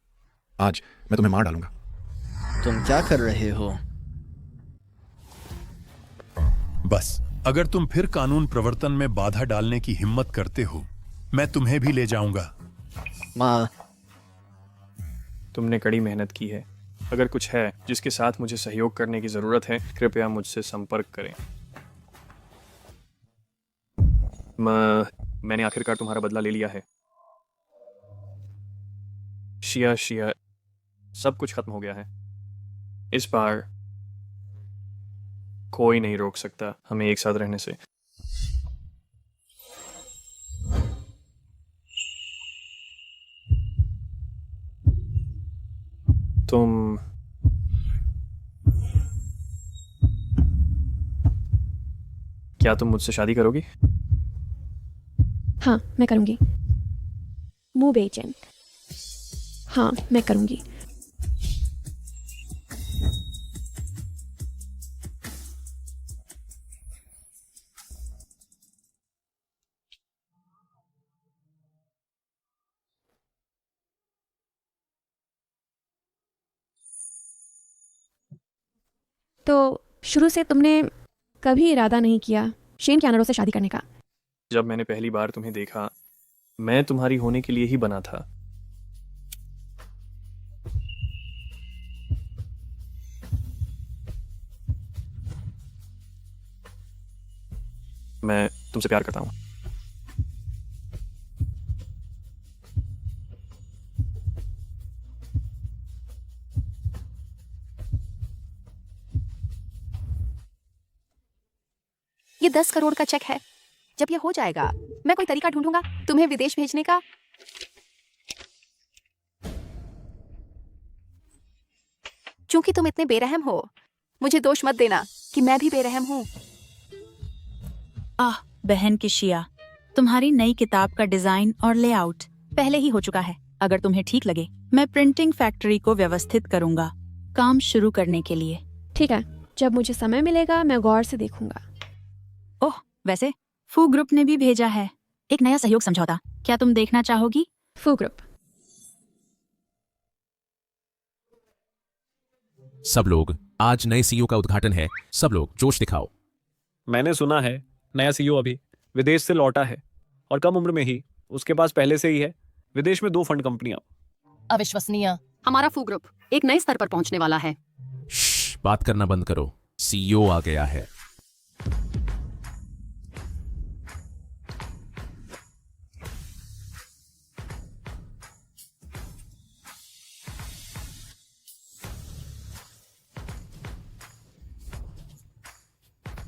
आज मैं तुम्हें मार डालूंगा। तुम क्या कर रहे हो? बस अगर तुम फिर कानून प्रवर्तन में बाधा डालने की हिम्मत करते हो, मैं तुम्हें भी ले जाऊंगा। माँ, तुमने कड़ी मेहनत की है। अगर कुछ है जिसके साथ मुझे सहयोग करने की जरूरत है, कृपया मुझसे संपर्क करें। मैंने आखिरकार तुम्हारा बदला ले लिया है। शिया, सब कुछ खत्म हो गया है। इस बार कोई नहीं रोक सकता हमें एक साथ रहने से। तुम क्या तुम मुझसे शादी करोगी? हाँ मैं करूँगी। मु बेचैन। हाँ मैं करूँगी। तो शुरू से तुमने कभी इरादा नहीं किया शेन कैनरो से शादी करने का? जब मैंने पहली बार तुम्हें देखा, मैं तुम्हारी होने के लिए ही बना था। मैं तुमसे प्यार करता हूँ। ये 10 करोड़ का चेक है। जब ये हो जाएगा मैं कोई तरीका ढूंढूंगा तुम्हें विदेश भेजने का। क्योंकि तुम इतने बेरहम हो, मुझे दोष मत देना कि मैं भी बेरहम हूँ। आह बहन की शिया, तुम्हारी नई किताब का डिजाइन और लेआउट पहले ही हो चुका है। अगर तुम्हें ठीक लगे मैं प्रिंटिंग फैक्ट्री को व्यवस्थित करूंगा काम शुरू करने के लिए। ठीक है, जब मुझे समय मिलेगा मैं गौर से देखूंगा। ओह वैसे फू ग्रुप ने भी भेजा है एक नया सहयोग समझौता, क्या तुम देखना चाहोगी? फू ग्रुप। सब लोग, आज नए सीईओ का उद्घाटन है, सब लोग जोश दिखाओ। मैंने सुना है नया सीईओ अभी विदेश से लौटा है और कम उम्र में ही उसके पास पहले से ही है विदेश में 2 फंड कंपनियां। अविश्वसनीय। हमारा फू ग्रुप एक नए स्तर पर पहुंचने वाला है। बात करना बंद करो, सीईओ आ गया है।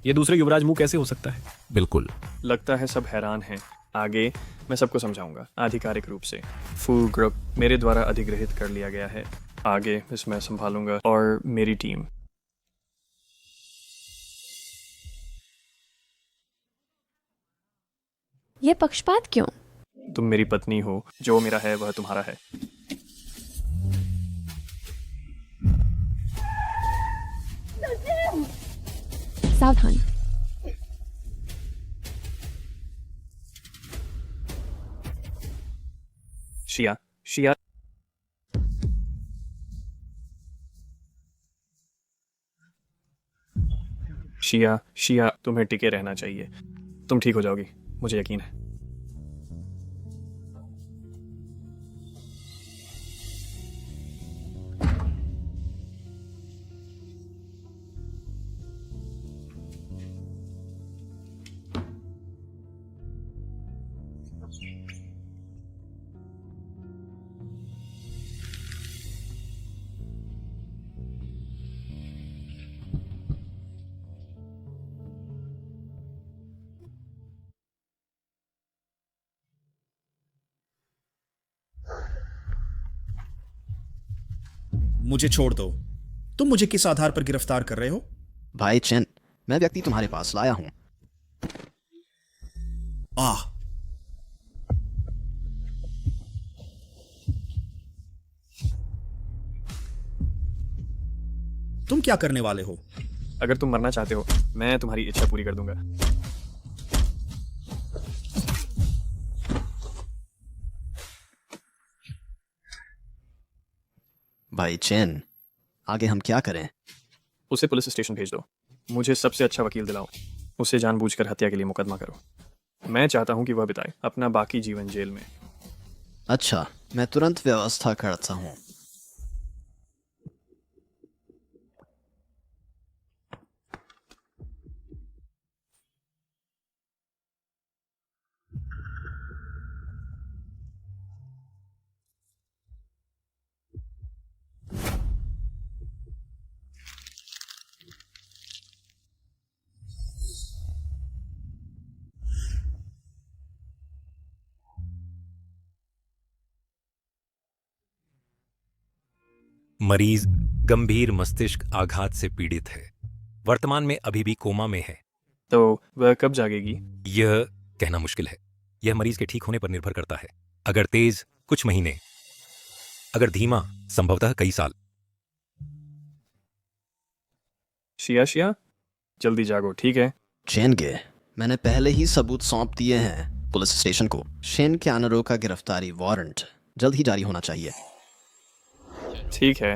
ये दूसरे युवराज मुंह कैसे हो सकता है? बिल्कुल। लगता है सब हैरान हैं। आगे मैं सबको समझाऊंगा आधिकारिक रूप से। फू ग्रुप मेरे द्वारा अधिग्रहित कर लिया गया है। आगे इसमें संभालूंगा और मेरी टीम। ये पक्षपात क्यों? तुम मेरी पत्नी हो, जो मेरा है वह तुम्हारा है। सावधान। शिया, शिया। शिया, शिया, तुम्हें टिके रहना चाहिए। तुम ठीक हो जाओगी, मुझे यकीन है। मुझे छोड़ दो। तुम मुझे किस आधार पर गिरफ्तार कर रहे हो? भाई चेन, मैं व्यक्ति तुम्हारे पास लाया हूं। आह, तुम क्या करने वाले हो? अगर तुम मरना चाहते हो, मैं तुम्हारी इच्छा पूरी कर दूंगा। भाई चेन, आगे हम क्या करें? उसे पुलिस स्टेशन भेज दो। मुझे सबसे अच्छा वकील दिलाओ। उसे जानबूझकर हत्या के लिए मुकदमा करो। मैं चाहता हूं कि वह बिताए अपना बाकी जीवन जेल में। अच्छा, मैं तुरंत व्यवस्था करता हूं। मरीज गंभीर मस्तिष्क आघात से पीड़ित है, वर्तमान में अभी भी कोमा में है। तो वह कब जागेगी? यह कहना मुश्किल है। यह मरीज के ठीक होने पर निर्भर करता है। अगर तेज कुछ महीने, अगर धीमा संभवतः कई साल। शिया जल्दी जागो, ठीक है? चेनगे, मैंने पहले ही सबूत सौंप दिए हैं पुलिस स्टेशन को। शेन कैनरो का गिरफ्तारी वारंट जल्द ही जारी होना चाहिए। ठीक है।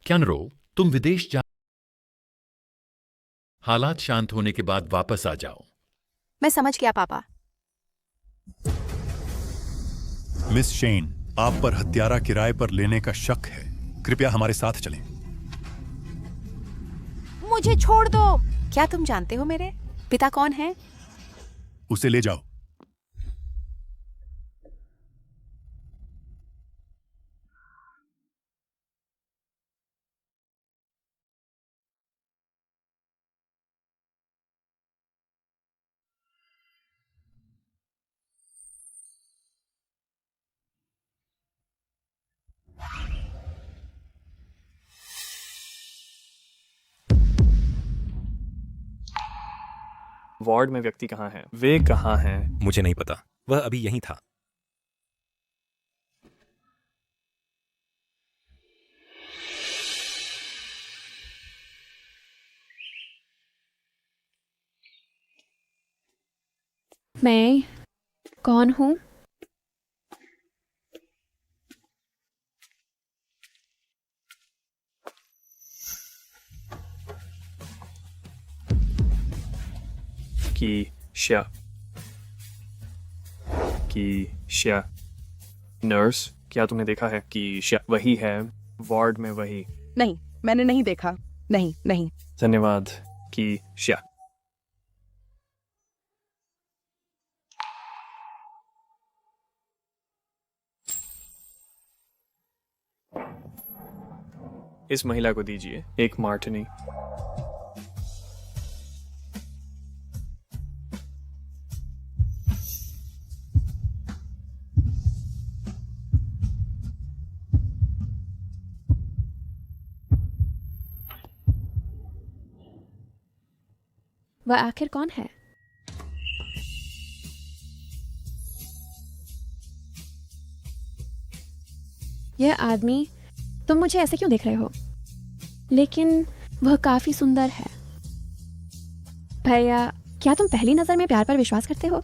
कैनरो, तुम विदेश जा, हालात शांत होने के बाद वापस आ जाओ। मैं समझ गया पापा। मिस शेन, आप पर हत्यारा किराए पर लेने का शक है। कृपया हमारे साथ चलें। मुझे छोड़ दो। क्या तुम जानते हो मेरे पिता कौन हैं? उसे ले जाओ। वार्ड में व्यक्ति कहाँ हैं? वे कहाँ हैं? मुझे नहीं पता, वह अभी यहीं था। मैं कौन हूँ? कीशा। नर्स, क्या तुमने देखा है? कीशा वही है, वार्ड में वही। नहीं, मैंने नहीं देखा। नहीं। धन्यवाद कीशा। इस महिला को दीजिए एक मार्टिनी। वह आखिर कौन है? यह आदमी, तुम मुझे ऐसे क्यों देख रहे हो? लेकिन वह काफी सुंदर है। भैया, क्या तुम पहली नजर में प्यार पर विश्वास करते हो?